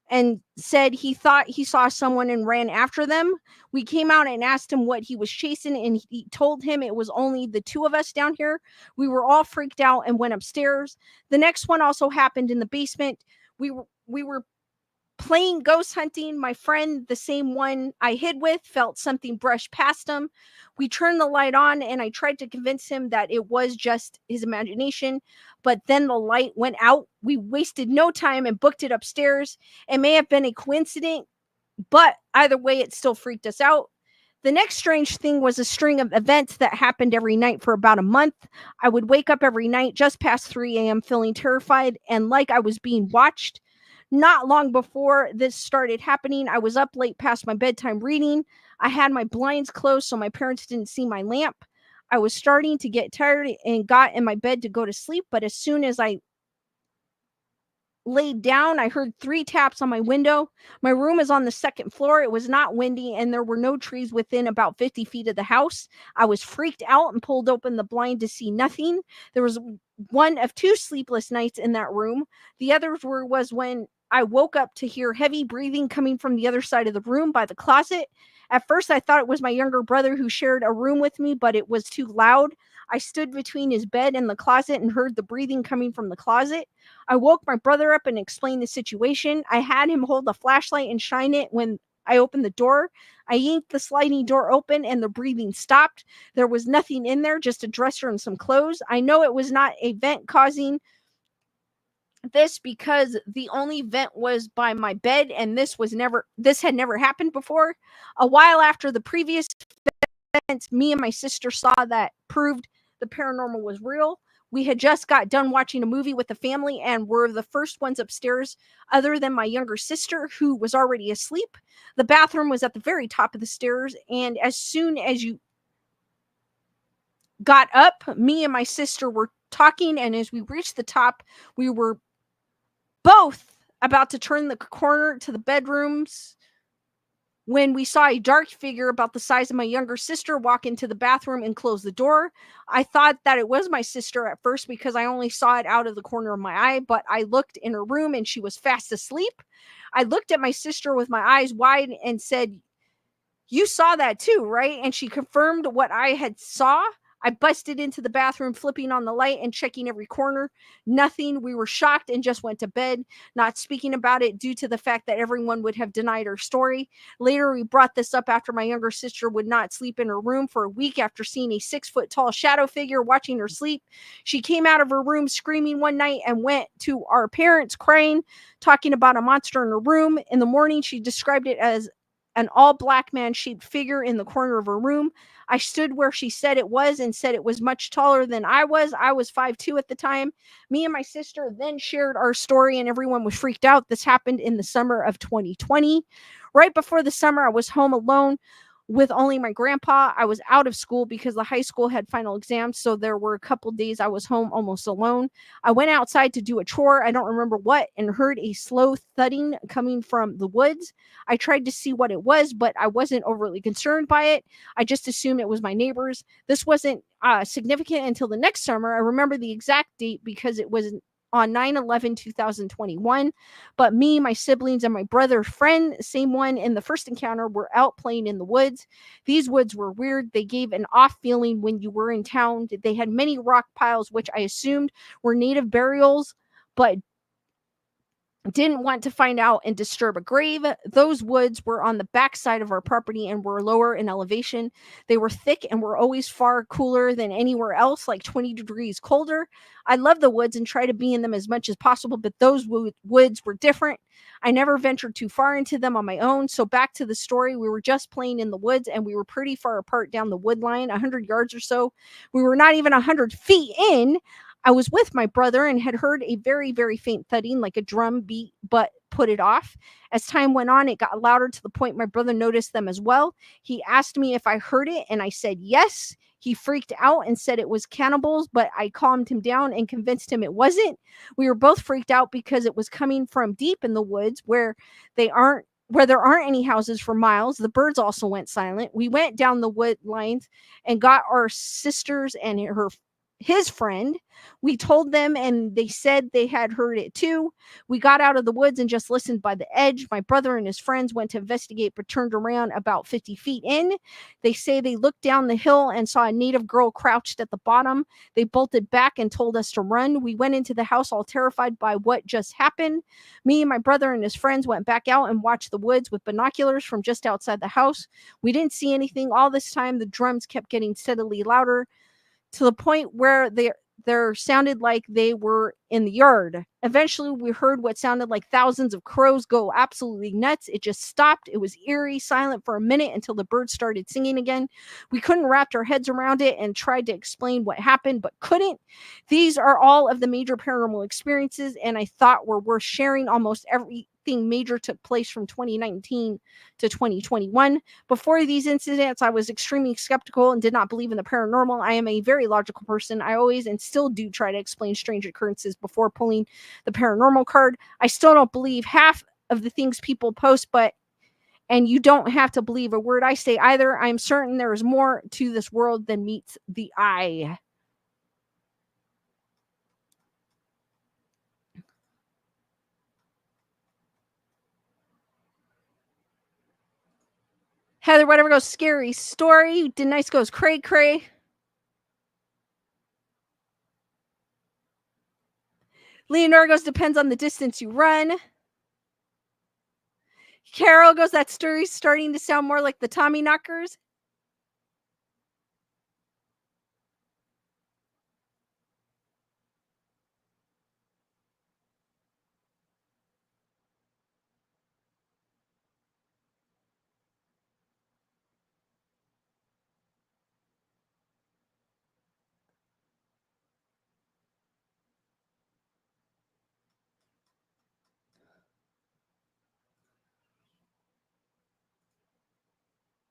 and said he thought he saw someone and ran after them. We came out and asked him what he was chasing, and he told him it was only the two of us down here. We were all freaked out and went upstairs. The next one also happened in the basement. We were playing ghost hunting. My friend, the same one I hid with, felt something brush past him. We turned the light on and I tried to convince him that it was just his imagination, but then the light went out. We wasted no time and booked it upstairs. It may have been a coincidence, but either way, it still freaked us out. The next strange thing was a string of events that happened every night for about a month. I would wake up every night just past 3 a.m. feeling terrified and like I was being watched. Not long before this started happening, I was up late past my bedtime reading. I had my blinds closed so my parents didn't see my lamp. I was starting to get tired and got in my bed to go to sleep, but as soon as I laid down, I heard 3 taps on my window. My room is on the second floor. It was not windy, and there were no trees within about 50 feet of the house. I was freaked out and pulled open the blind to see nothing. There was one of 2 sleepless nights in that room. The others was when I woke up to hear heavy breathing coming from the other side of the room by the closet. At first, I thought it was my younger brother who shared a room with me, but it was too loud. I stood between his bed and the closet and heard the breathing coming from the closet. I woke my brother up and explained the situation. I had him hold a flashlight and shine it when I opened the door. I yanked the sliding door open and the breathing stopped. There was nothing in there, just a dresser and some clothes. I know it was not a vent causing this because the only vent was by my bed, and this had never happened before. A while after the previous event, me and my sister saw that proved the paranormal was real. We had just got done watching a movie with the family and were the first ones upstairs other than my younger sister, who was already asleep. The bathroom was at the very top of the stairs, and as soon as you got up, me and my sister were talking, and as we reached the top, we were both about to turn the corner to the bedrooms when we saw a dark figure about the size of my younger sister walk into the bathroom and close the door. I thought that it was my sister at first because I only saw it out of the corner of my eye, but I looked in her room and she was fast asleep. I looked at my sister with my eyes wide and said, "You saw that too, right?" And she confirmed what I had saw. I busted into the bathroom, flipping on the light and checking every corner. Nothing. We were shocked and just went to bed, not speaking about it due to the fact that everyone would have denied her story. Later, we brought this up after my younger sister would not sleep in her room for a week after seeing a 6-foot tall shadow figure watching her sleep. She came out of her room screaming one night and went to our parents crying, talking about a monster in her room. In the morning, she described it as an all-black man-shaped figure in the corner of her room. I stood where she said it was and said it was much taller than I was. I was 5'2" at the time. Me and my sister then shared our story and everyone was freaked out. This happened in the summer of 2020. Right before the summer, I was home alone with only my grandpa. I was out of school because the high school had final exams, so there were a couple days I was home almost alone. I went outside to do a chore, I don't remember what, and heard a slow thudding coming from the woods. I tried to see what it was, but I wasn't overly concerned by it. I just assumed it was my neighbors. This wasn't significant until the next summer. I remember the exact date because it was on 9/11/2021. But me, my siblings, and my brother's friend, same one in the first encounter, were out playing in the woods. These woods were weird. They gave an off feeling when you were in town. They had many rock piles, which I assumed were native burials, but didn't want to find out and disturb a grave. Those woods were on the back side of our property and were lower in elevation. They were thick and were always far cooler than anywhere else, like 20 degrees colder. I love the woods and try to be in them as much as possible, but those woods were different. I never ventured too far into them on my own. So back to the story, we were just playing in the woods and we were pretty far apart down the wood line, 100 yards or so. We were not even 100 feet in. I was with my brother and had heard a very, very faint thudding, like a drum beat, but put it off. As time went on, it got louder to the point my brother noticed them as well. He asked me if I heard it, and I said yes. He freaked out and said it was cannibals, but I calmed him down and convinced him it wasn't. We were both freaked out because it was coming from deep in the woods where there aren't any houses for miles. The birds also went silent. We went down the wood lines and got our sisters and his friend. We told them and they said they had heard it too. We got out of the woods and just listened by the edge. My brother and his friends went to investigate but turned around about 50 feet in. They say they looked down the hill and saw a native girl crouched at the bottom. They bolted back and told us to run. We went into the house all terrified by what just happened. Me and my brother and his friends went back out and watched the woods with binoculars from just outside the house. We didn't see anything. All this time the drums kept getting steadily louder, to the point where they sounded like they were in the yard. Eventually, we heard what sounded like thousands of crows go absolutely nuts. It just stopped. It was eerie, silent for a minute until the birds started singing again. We couldn't wrap our heads around it and tried to explain what happened, but couldn't. These are all of the major paranormal experiences, and I thought were worth sharing. Almost everything nothing major took place from 2019 to 2021. Before these incidents, I was extremely skeptical and did not believe in the paranormal. I am a very logical person. I always and still do try to explain strange occurrences before pulling the paranormal card. I still don't believe half of the things people post, and you don't have to believe a word I say either. I'm certain there is more to this world than meets the eye. Heather, whatever goes, scary story. Denise goes, cray cray. Leonora goes, depends on the distance you run. Carol goes, that story's starting to sound more like the Tommy Knockers.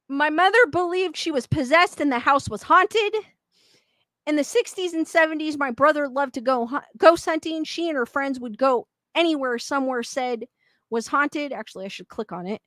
My mother believed she was possessed and the house was haunted. In the 60s and 70s, my brother loved to go ghost hunting. She and her friends would go anywhere somewhere said was haunted. Actually, I should click on it.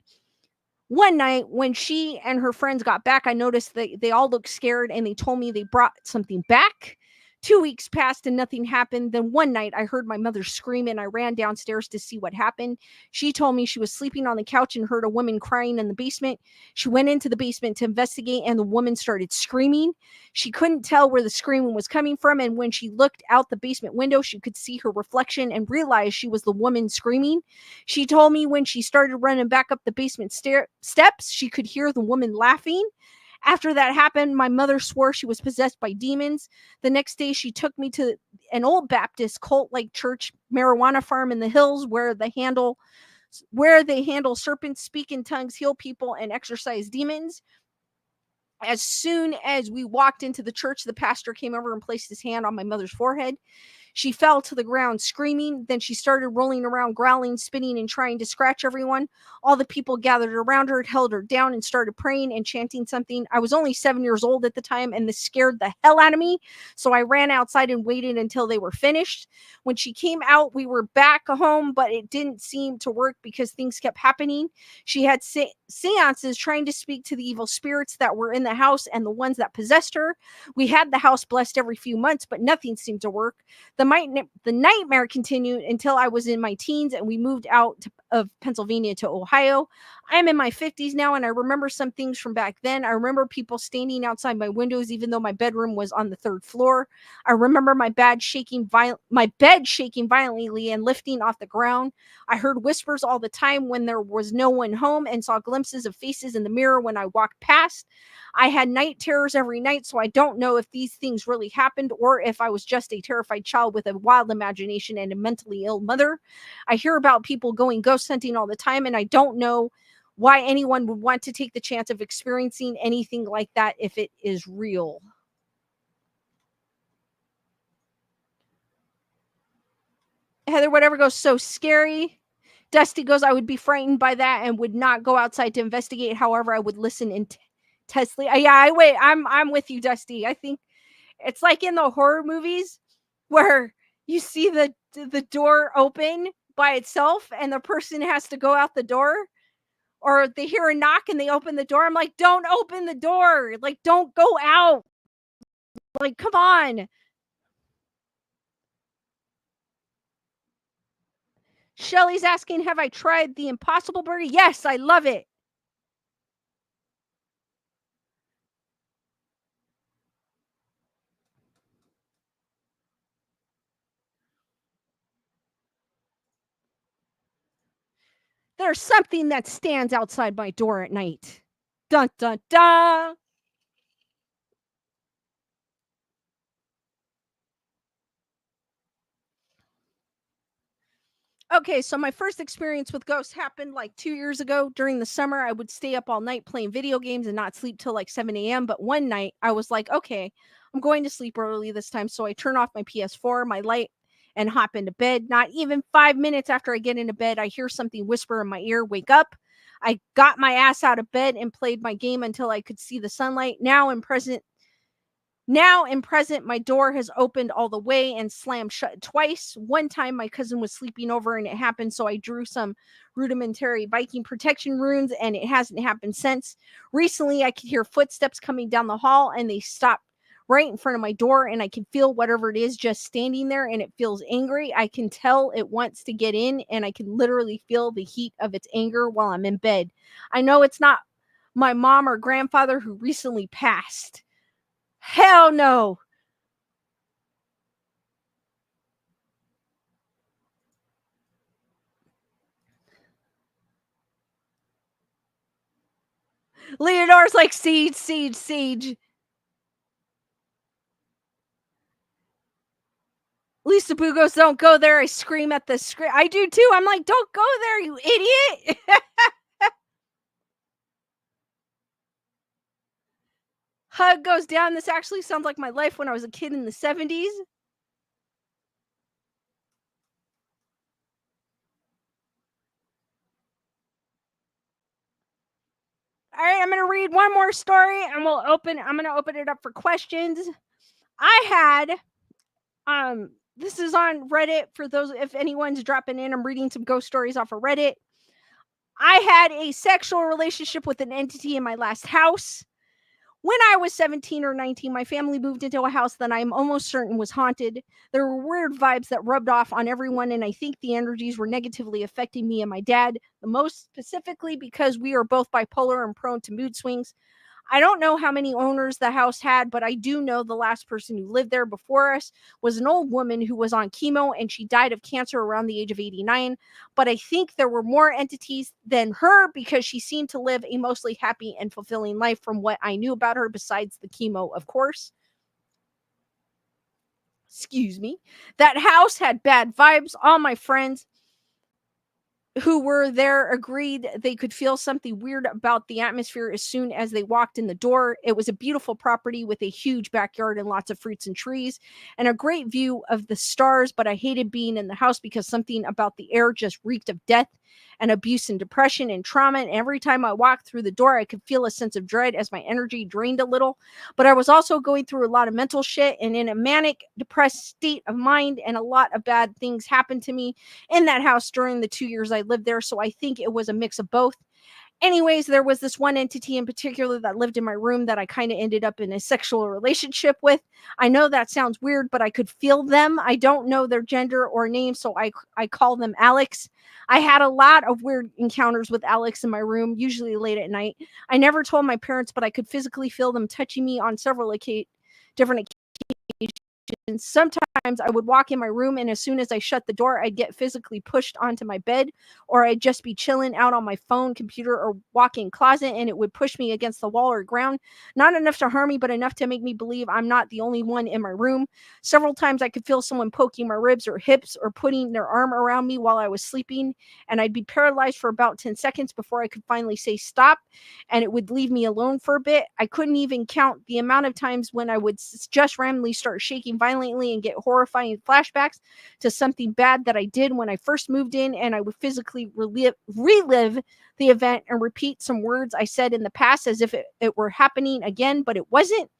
One night when she and her friends got back, I noticed that they all looked scared and they told me they brought something back. 2 weeks passed and nothing happened. Then one night I heard my mother scream and I ran downstairs to see what happened. She told me she was sleeping on the couch and heard a woman crying in the basement. She went into the basement to investigate and the woman started screaming. She couldn't tell where the screaming was coming from, and when she looked out the basement window, she could see her reflection and realized she was the woman screaming. She told me when she started running back up the basement steps, she could hear the woman laughing. After that happened, my mother swore she was possessed by demons. The next day, she took me to an old Baptist cult-like church marijuana farm in the hills where they handle serpents, speak in tongues, heal people, and exorcise demons. As soon as we walked into the church, the pastor came over and placed his hand on my mother's forehead. She fell to the ground screaming. Then she started rolling around, growling, spitting, and trying to scratch everyone. All the people gathered around her, held her down, and started praying and chanting something. I was only 7 years old at the time, and this scared the hell out of me. So I ran outside and waited until they were finished. When she came out, we were back home, but it didn't seem to work because things kept happening. She had seances trying to speak to the evil spirits that were in the house and the ones that possessed her. We had the house blessed every few months, but nothing seemed to work. The nightmare continued until I was in my teens and we moved out of Pennsylvania to Ohio. I'm in my 50s now, and I remember some things from back then. I remember people standing outside my windows, even though my bedroom was on the 3rd floor. I remember my bed shaking violently and lifting off the ground. I heard whispers all the time when there was no one home and saw glimpses of faces in the mirror when I walked past. I had night terrors every night, so I don't know if these things really happened or if I was just a terrified child with a wild imagination and a mentally ill mother. I hear about people going ghost hunting all the time, and I don't know why anyone would want to take the chance of experiencing anything like that if it is real. Heather, whatever goes, so scary. Dusty goes, I would be frightened by that and would not go outside to investigate. However, I would listen intensely. I'm with you, Dusty. I think it's like in the horror movies where you see the door open by itself and the person has to go out the door, or they hear a knock and they open the door. I'm like, don't open the door. Like, don't go out. Like, come on. Shelly's asking, have I tried the Impossible Burger? Yes, I love it. There's something that stands outside my door at night. Dun, dun, dun. Okay, so my first experience with ghosts happened like 2 years ago. During the summer, I would stay up all night playing video games and not sleep till like 7 a.m. But one night, I was like, okay, I'm going to sleep early this time. So I turn off my PS4, my light, and hop into bed. Not even 5 minutes after I get into bed, I hear something whisper in my ear, wake up. I got my ass out of bed and played my game until I could see the sunlight. Now in present, my door has opened all the way and slammed shut twice. One time my cousin was sleeping over and it happened, so I drew some rudimentary Viking protection runes and it hasn't happened since. Recently, I could hear footsteps coming down the hall and they stopped right in front of my door and I can feel whatever it is just standing there and it feels angry. I can tell it wants to get in and I can literally feel the heat of its anger while I'm in bed. I know it's not my mom or grandfather who recently passed. Hell no. Leonor's like, siege, siege, siege. Lisa Boo goes, don't go there. I scream at the screen. I do too. I'm like, don't go there, you idiot. Hug goes down. This actually sounds like my life when I was a kid in the 70s. All right, I'm going to read one more story and I'm going to open it up for questions. I had this is on Reddit for those if anyone's dropping in. I'm reading some ghost stories off of Reddit. I had a sexual relationship with an entity in my last house. When I was 17 or 19, my family moved into a house that I'm almost certain was haunted. There were weird vibes that rubbed off on everyone, and I think the energies were negatively affecting me and my dad, the most specifically because we are both bipolar and prone to mood swings. I don't know how many owners the house had, but I do know the last person who lived there before us was an old woman who was on chemo and she died of cancer around the age of 89. But I think there were more entities than her because she seemed to live a mostly happy and fulfilling life from what I knew about her, besides the chemo, of course. Excuse me. That house had bad vibes. All my friends who were there agreed they could feel something weird about the atmosphere as soon as they walked in the door. It was a beautiful property with a huge backyard and lots of fruits and trees and a great view of the stars, but I hated being in the house because something about the air just reeked of death and abuse and depression and trauma. And every time I walked through the door, I could feel a sense of dread as my energy drained a little. But I was also going through a lot of mental shit and in a manic, depressed state of mind, and a lot of bad things happened to me in that house during the 2 years I lived there. So I think it was a mix of both. Anyways, there was this one entity in particular that lived in my room that I kind of ended up in a sexual relationship with. I know that sounds weird, but I could feel them. I don't know their gender or name, so I call them Alex. I had a lot of weird encounters with Alex in my room, usually late at night. I never told my parents, but I could physically feel them touching me on several different occasions. And sometimes I would walk in my room, and as soon as I shut the door, I'd get physically pushed onto my bed, or I'd just be chilling out on my phone, computer, or walk-in closet, and it would push me against the wall or ground. Not enough to harm me, but enough to make me believe I'm not the only one in my room. Several times I could feel someone poking my ribs or hips or putting their arm around me while I was sleeping, and I'd be paralyzed for about 10 seconds before I could finally say stop, and it would leave me alone for a bit. I couldn't even count the amount of times when I would just randomly start shaking violently and get horrifying flashbacks to something bad that I did when I first moved in, and I would physically relive the event and repeat some words I said in the past as if it were happening again, but it wasn't.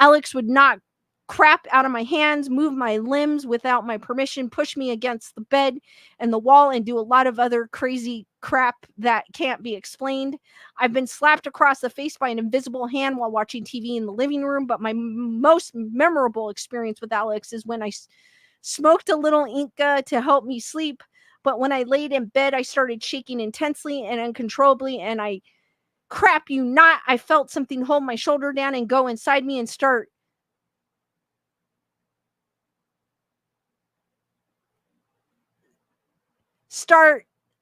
Alex would knock crap out of my hands, move my limbs without my permission, push me against the bed and the wall, and do a lot of other crazy crap that can't be explained. I've been slapped across the face by an invisible hand while watching TV in the living room, but my most memorable experience with Alex is when I smoked a little Inca to help me sleep. But when I laid in bed, I started shaking intensely and uncontrollably, and crap you not, I felt something hold my shoulder down and go inside me and start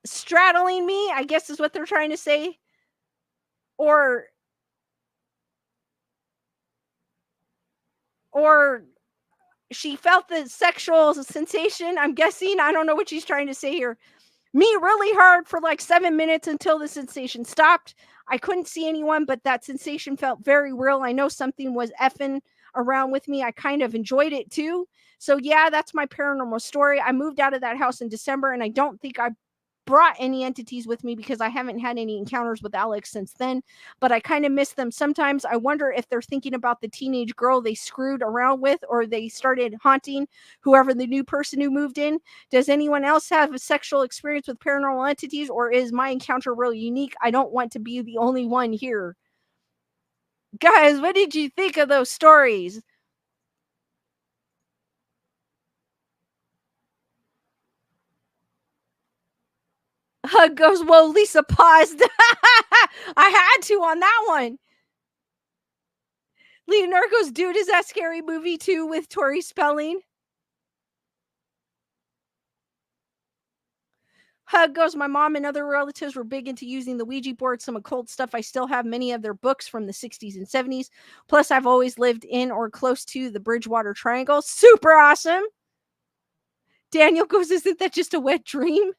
straddling me, I guess is what they're trying to say. Or or she felt the sexual sensation, I'm guessing. I don't know what she's trying to say here. Me really hard for like 7 minutes until the sensation stopped. I couldn't see anyone, but that sensation felt very real. I know something was effing around with me, I kind of enjoyed it too. So yeah, that's my paranormal story. I moved out of that house in December, and I don't think I brought any entities with me because I haven't had any encounters with Alex since then, but I kind of miss them sometimes. I wonder if they're thinking about the teenage girl they screwed around with, or they started haunting whoever the new person who moved in. Does anyone else have a sexual experience with paranormal entities, or is my encounter really unique? I don't want to be the only one here. Guys, what did you think of those stories? Hug goes, whoa, Lisa paused. I had to on that one. Leonardo goes, dude, is that Scary Movie too with Tori Spelling? Hug goes, my mom and other relatives were big into using the Ouija board, some occult stuff. I still have many of their books from the 60s and 70s. Plus, I've always lived in or close to the Bridgewater Triangle. Super awesome. Daniel goes, isn't that just a wet dream?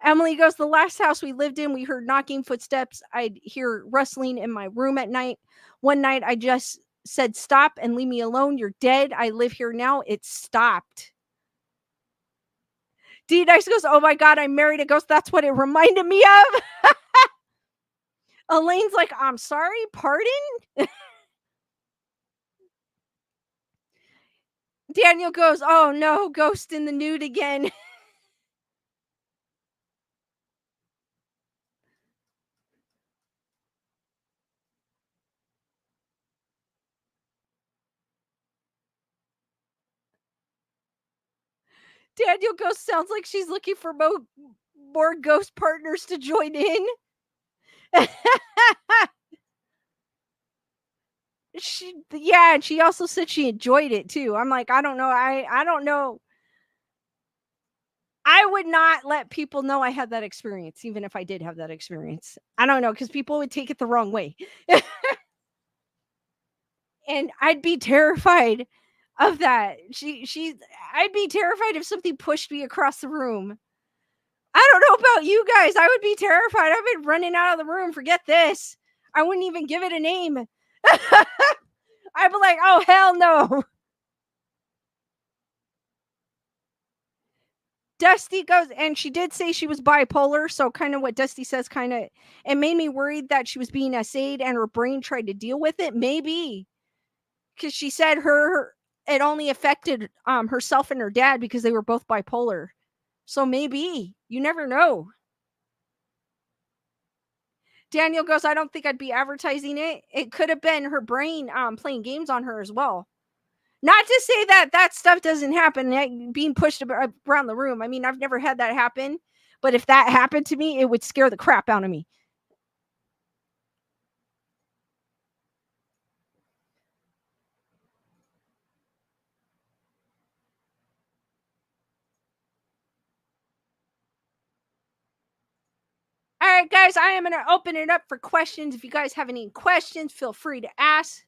Emily goes, the last house we lived in, we heard knocking footsteps. I'd hear rustling in my room at night. One night, I just said, stop and leave me alone. You're dead. I live here now. It stopped. D Nice goes, oh my God, I married a ghost. That's what it reminded me of. Elaine's like, I'm sorry, pardon? Daniel goes, oh no, ghost in the nude again. Daniel goes, sounds like she's looking for more ghost partners to join in. Yeah, and she also said she enjoyed it too. I'm like, I don't know. I don't know. I would not let people know I had that experience, even if I did have that experience. I don't know, because people would take it the wrong way. And I'd be terrified of that. I'd be terrified if something pushed me across the room. I don't know about you guys. I would be terrified. I've been running out of the room. Forget this. I wouldn't even give it a name. I'd be like, oh, hell no. Dusty goes, and she did say she was bipolar. So, kind of what Dusty says, kind of, it made me worried that she was being essayed and her brain tried to deal with it. Maybe because she said it only affected herself and her dad because they were both bipolar. So, maybe you never know. Daniel goes, I don't think I'd be advertising it. It could have been her brain playing games on her as well. Not to say that that stuff doesn't happen, being pushed around the room. I mean, I've never had that happen, but if that happened to me, it would scare the crap out of me. All right, guys, I am going to open it up for questions. If you guys have any questions, feel free to ask.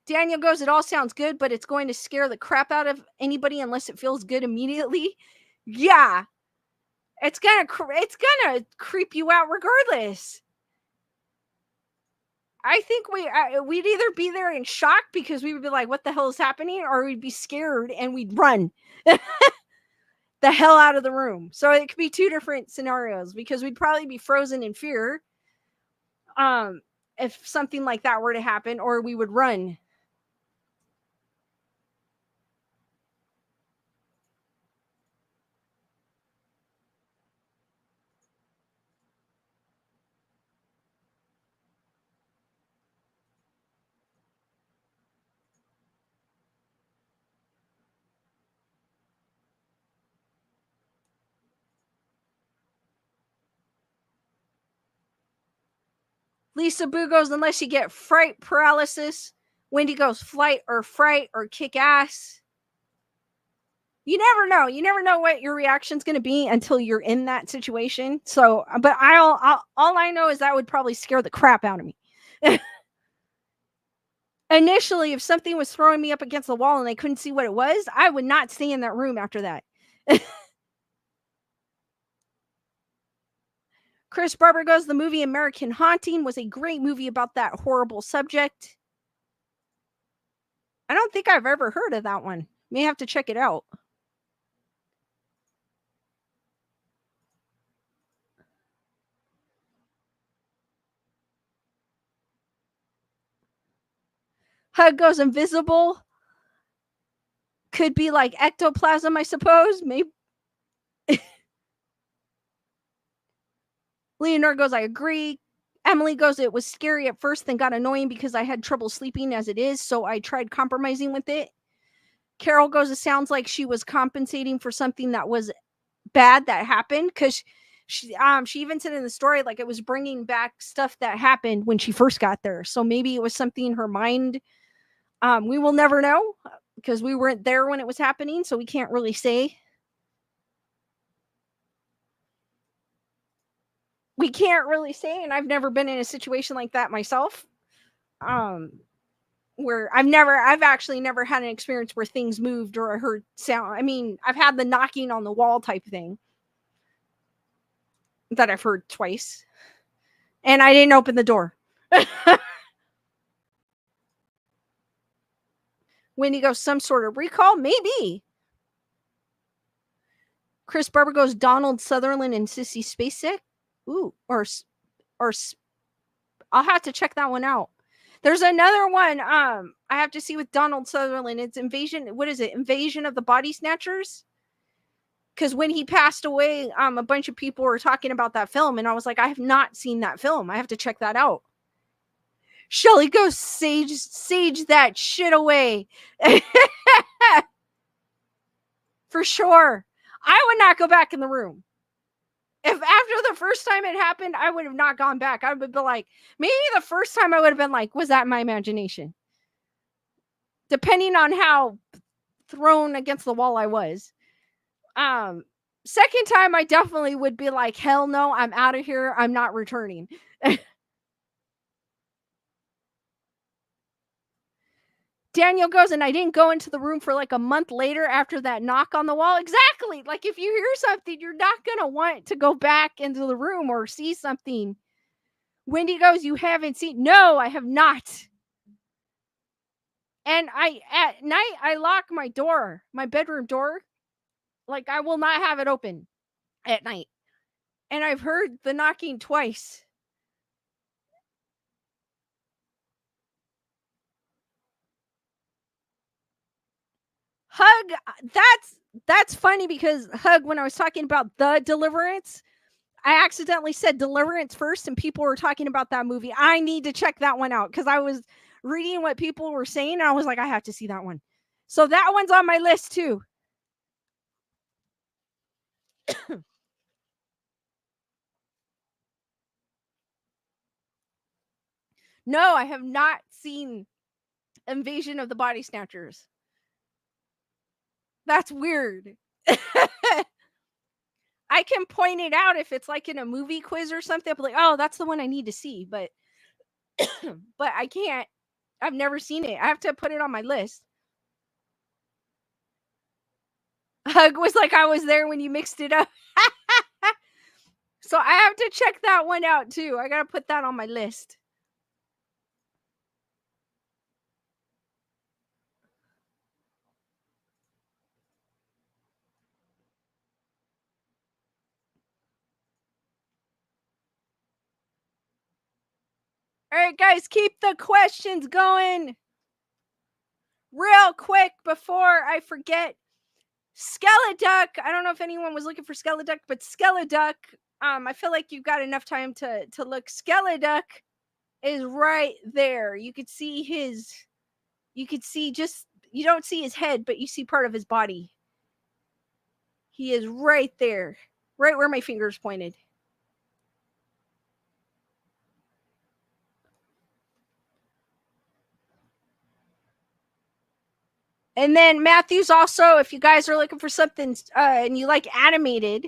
Daniel goes, it all sounds good, but it's going to scare the crap out of anybody unless it feels good immediately. Yeah, it's gonna creep you out regardless. I think we'd either be there in shock because we would be like, "What the hell is happening?" or we'd be scared and we'd run the hell out of the room. So it could be two different scenarios because we'd probably be frozen in fear, um, if something like that were to happen, or we would run. Lisa Boo goes, unless you get fright paralysis. Wendy goes, flight or fright or kick ass. You never know. You never know what your reaction's going to be until you're in that situation. So, but all I know is that would probably scare the crap out of me. Initially, if something was throwing me up against the wall and I couldn't see what it was, I would not stay in that room after that. Chris Barber goes, the movie American Haunting was a great movie about that horrible subject. I don't think I've ever heard of that one. May have to check it out. Hug goes, invisible. Could be like ectoplasm, I suppose. Maybe. Leonard goes, I agree. Emily goes, it was scary at first, then got annoying because I had trouble sleeping as it is, so I tried compromising with it. Carol goes, it sounds like she was compensating for something that was bad that happened, because she even said in the story, like, it was bringing back stuff that happened when she first got there. So maybe it was something in her mind. We will never know because we weren't there when it was happening, so we can't really say. We can't really say, and I've never been in a situation like that myself. Where I've actually never had an experience where things moved or I heard sound. I mean, I've had the knocking on the wall type thing that I've heard twice, and I didn't open the door. Wendy goes, some sort of recall? Maybe. Chris Barber goes, Donald Sutherland and Sissy Spacek. Ooh, or I'll have to check that one out. There's another one I have to see with Donald Sutherland. It's Invasion. What is it? Invasion of the Body Snatchers? Because when he passed away, a bunch of people were talking about that film, and I was like, I have not seen that film. I have to check that out. Shelly goes, sage that shit away. For sure. I would not go back in the room. If after the first time it happened, I would have not gone back. I would be like, maybe the first time I would have been like, was that my imagination? Depending on how thrown against the wall I was. Second time, I definitely would be like, hell no, I'm out of here. I'm not returning. Daniel goes, and I didn't go into the room for like a month later after that knock on the wall. Exactly. Like, if you hear something, you're not going to want to go back into the room or see something. Wendy goes, you haven't seen? No, I have not. And at night, I lock my door, my bedroom door. Like, I will not have it open at night. And I've heard the knocking twice. Hug, that's funny because Hug, when I was talking about The Deliverance, I accidentally said Deliverance first, and people were talking about that movie. I need to check that one out because I was reading what people were saying, and I was like, I have to see that one. So that one's on my list too. No, I have not seen Invasion of the Body Snatchers. That's weird. I can point it out if it's like in a movie quiz or something. I'll be like, oh, that's the one I need to see. But but I can't. I've never seen it. I have to put it on my list. Hug was like, I was there when you mixed it up. So I have to check that one out too. I gotta put that on my list. All right, guys, keep the questions going. Real quick before I forget, Skeleduck. I don't know if anyone was looking for Skeleduck, but Skeleduck, I feel like you've got enough time to look. Skeleduck is right there. You could see just, you don't see his head, but you see part of his body. He is right there, right where my finger's pointed. And then Matthew's also, if you guys are looking for something and you like animated,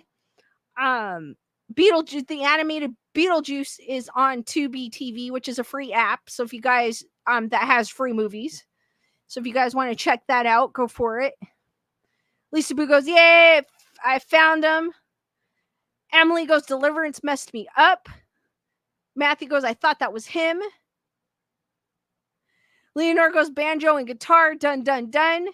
Beetlejuice, the animated Beetlejuice is on Tubi TV, which is a free app. So if you guys that has free movies. So if you guys want to check that out, go for it. Lisa Boo goes, yay, I found him. Emily goes, Deliverance messed me up. Matthew goes, I thought that was him. Leonore goes, banjo and guitar, done, done, done.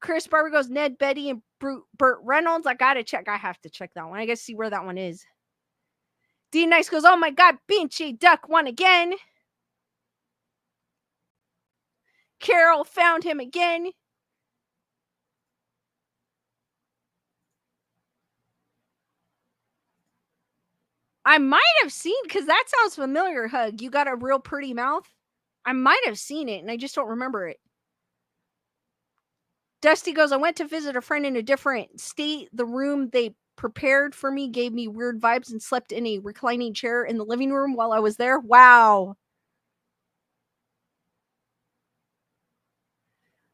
Chris Barber goes, Ned, Betty, and Burt Reynolds. I have to check that one. I gotta see where that one is. D Nice goes, oh my god, Beanchy Duck won again. Carol found him again. I might have seen, because that sounds familiar, Hug. You got a real pretty mouth? I might have seen it, and I just don't remember it. Dusty goes, I went to visit a friend in a different state. The room they prepared for me gave me weird vibes and slept in a reclining chair in the living room while I was there. Wow.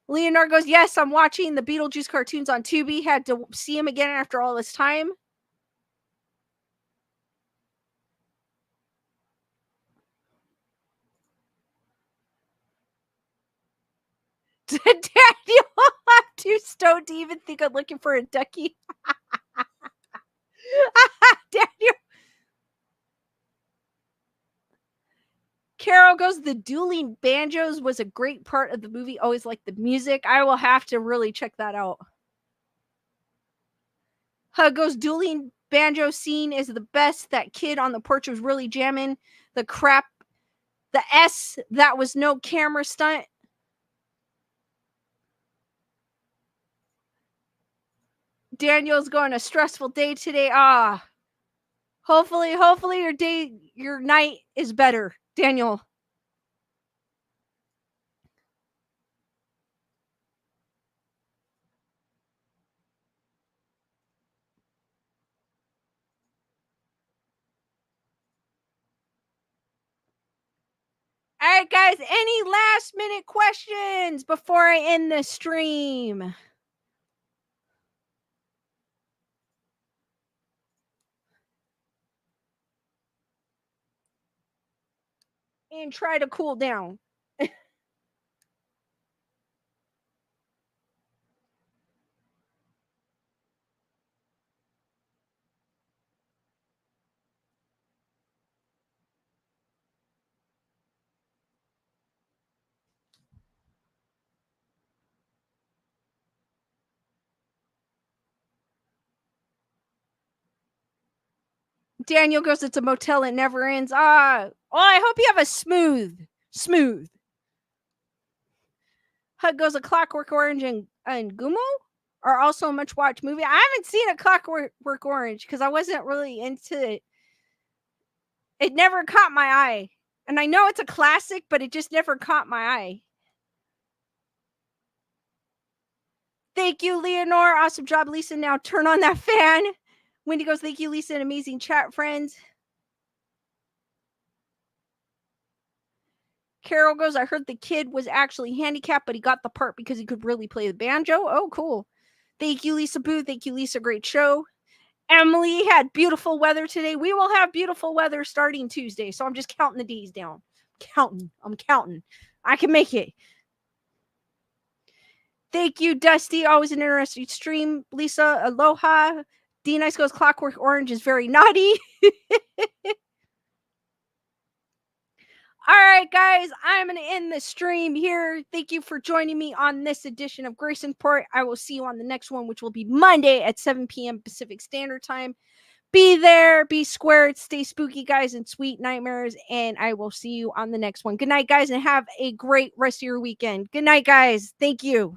Leonard goes, yes, I'm watching the Beetlejuice cartoons on Tubi. Had to see him again after all this time. Daniel, I'm too stoned to even think I'm looking for a ducky. Daniel. Carol goes, the dueling banjos was a great part of the movie. Always liked the music. I will have to really check that out. Hug goes, dueling banjo scene is the best. That kid on the porch was really jamming. The crap, the S, that was no camera stunt. Daniel's going a stressful day today. Hopefully your night is better, Daniel. All right, guys, any last minute questions before I end the stream? And try to cool down. Daniel goes, it's a motel, it never ends. I hope you have a smooth. Hug goes, a Clockwork Orange and Gumo are also a much watched movie. I haven't seen a Clockwork Orange because I wasn't really into it. It never caught my eye. And I know it's a classic, but it just never caught my eye. Thank you, Leonore. Awesome job, Lisa. Now turn on that fan. Wendy goes, thank you, Lisa. An amazing chat, friends. Carol goes, I heard the kid was actually handicapped, but he got the part because he could really play the banjo. Oh, cool. Thank you, Lisa Boo. Thank you, Lisa. Great show. Emily had beautiful weather today. We will have beautiful weather starting Tuesday. So I'm just counting the days down. I'm counting. I can make it. Thank you, Dusty. Always an interesting stream. Lisa, aloha. D Nice goes, Clockwork Orange is very naughty. All right, guys, I'm going to end the stream here. Thank you for joining me on this edition of Graysonreport. I will see you on the next one, which will be Monday at 7 p.m. Pacific Standard Time. Be there, be squared, stay spooky, guys, and sweet nightmares. And I will see you on the next one. Good night, guys, and have a great rest of your weekend. Good night, guys. Thank you.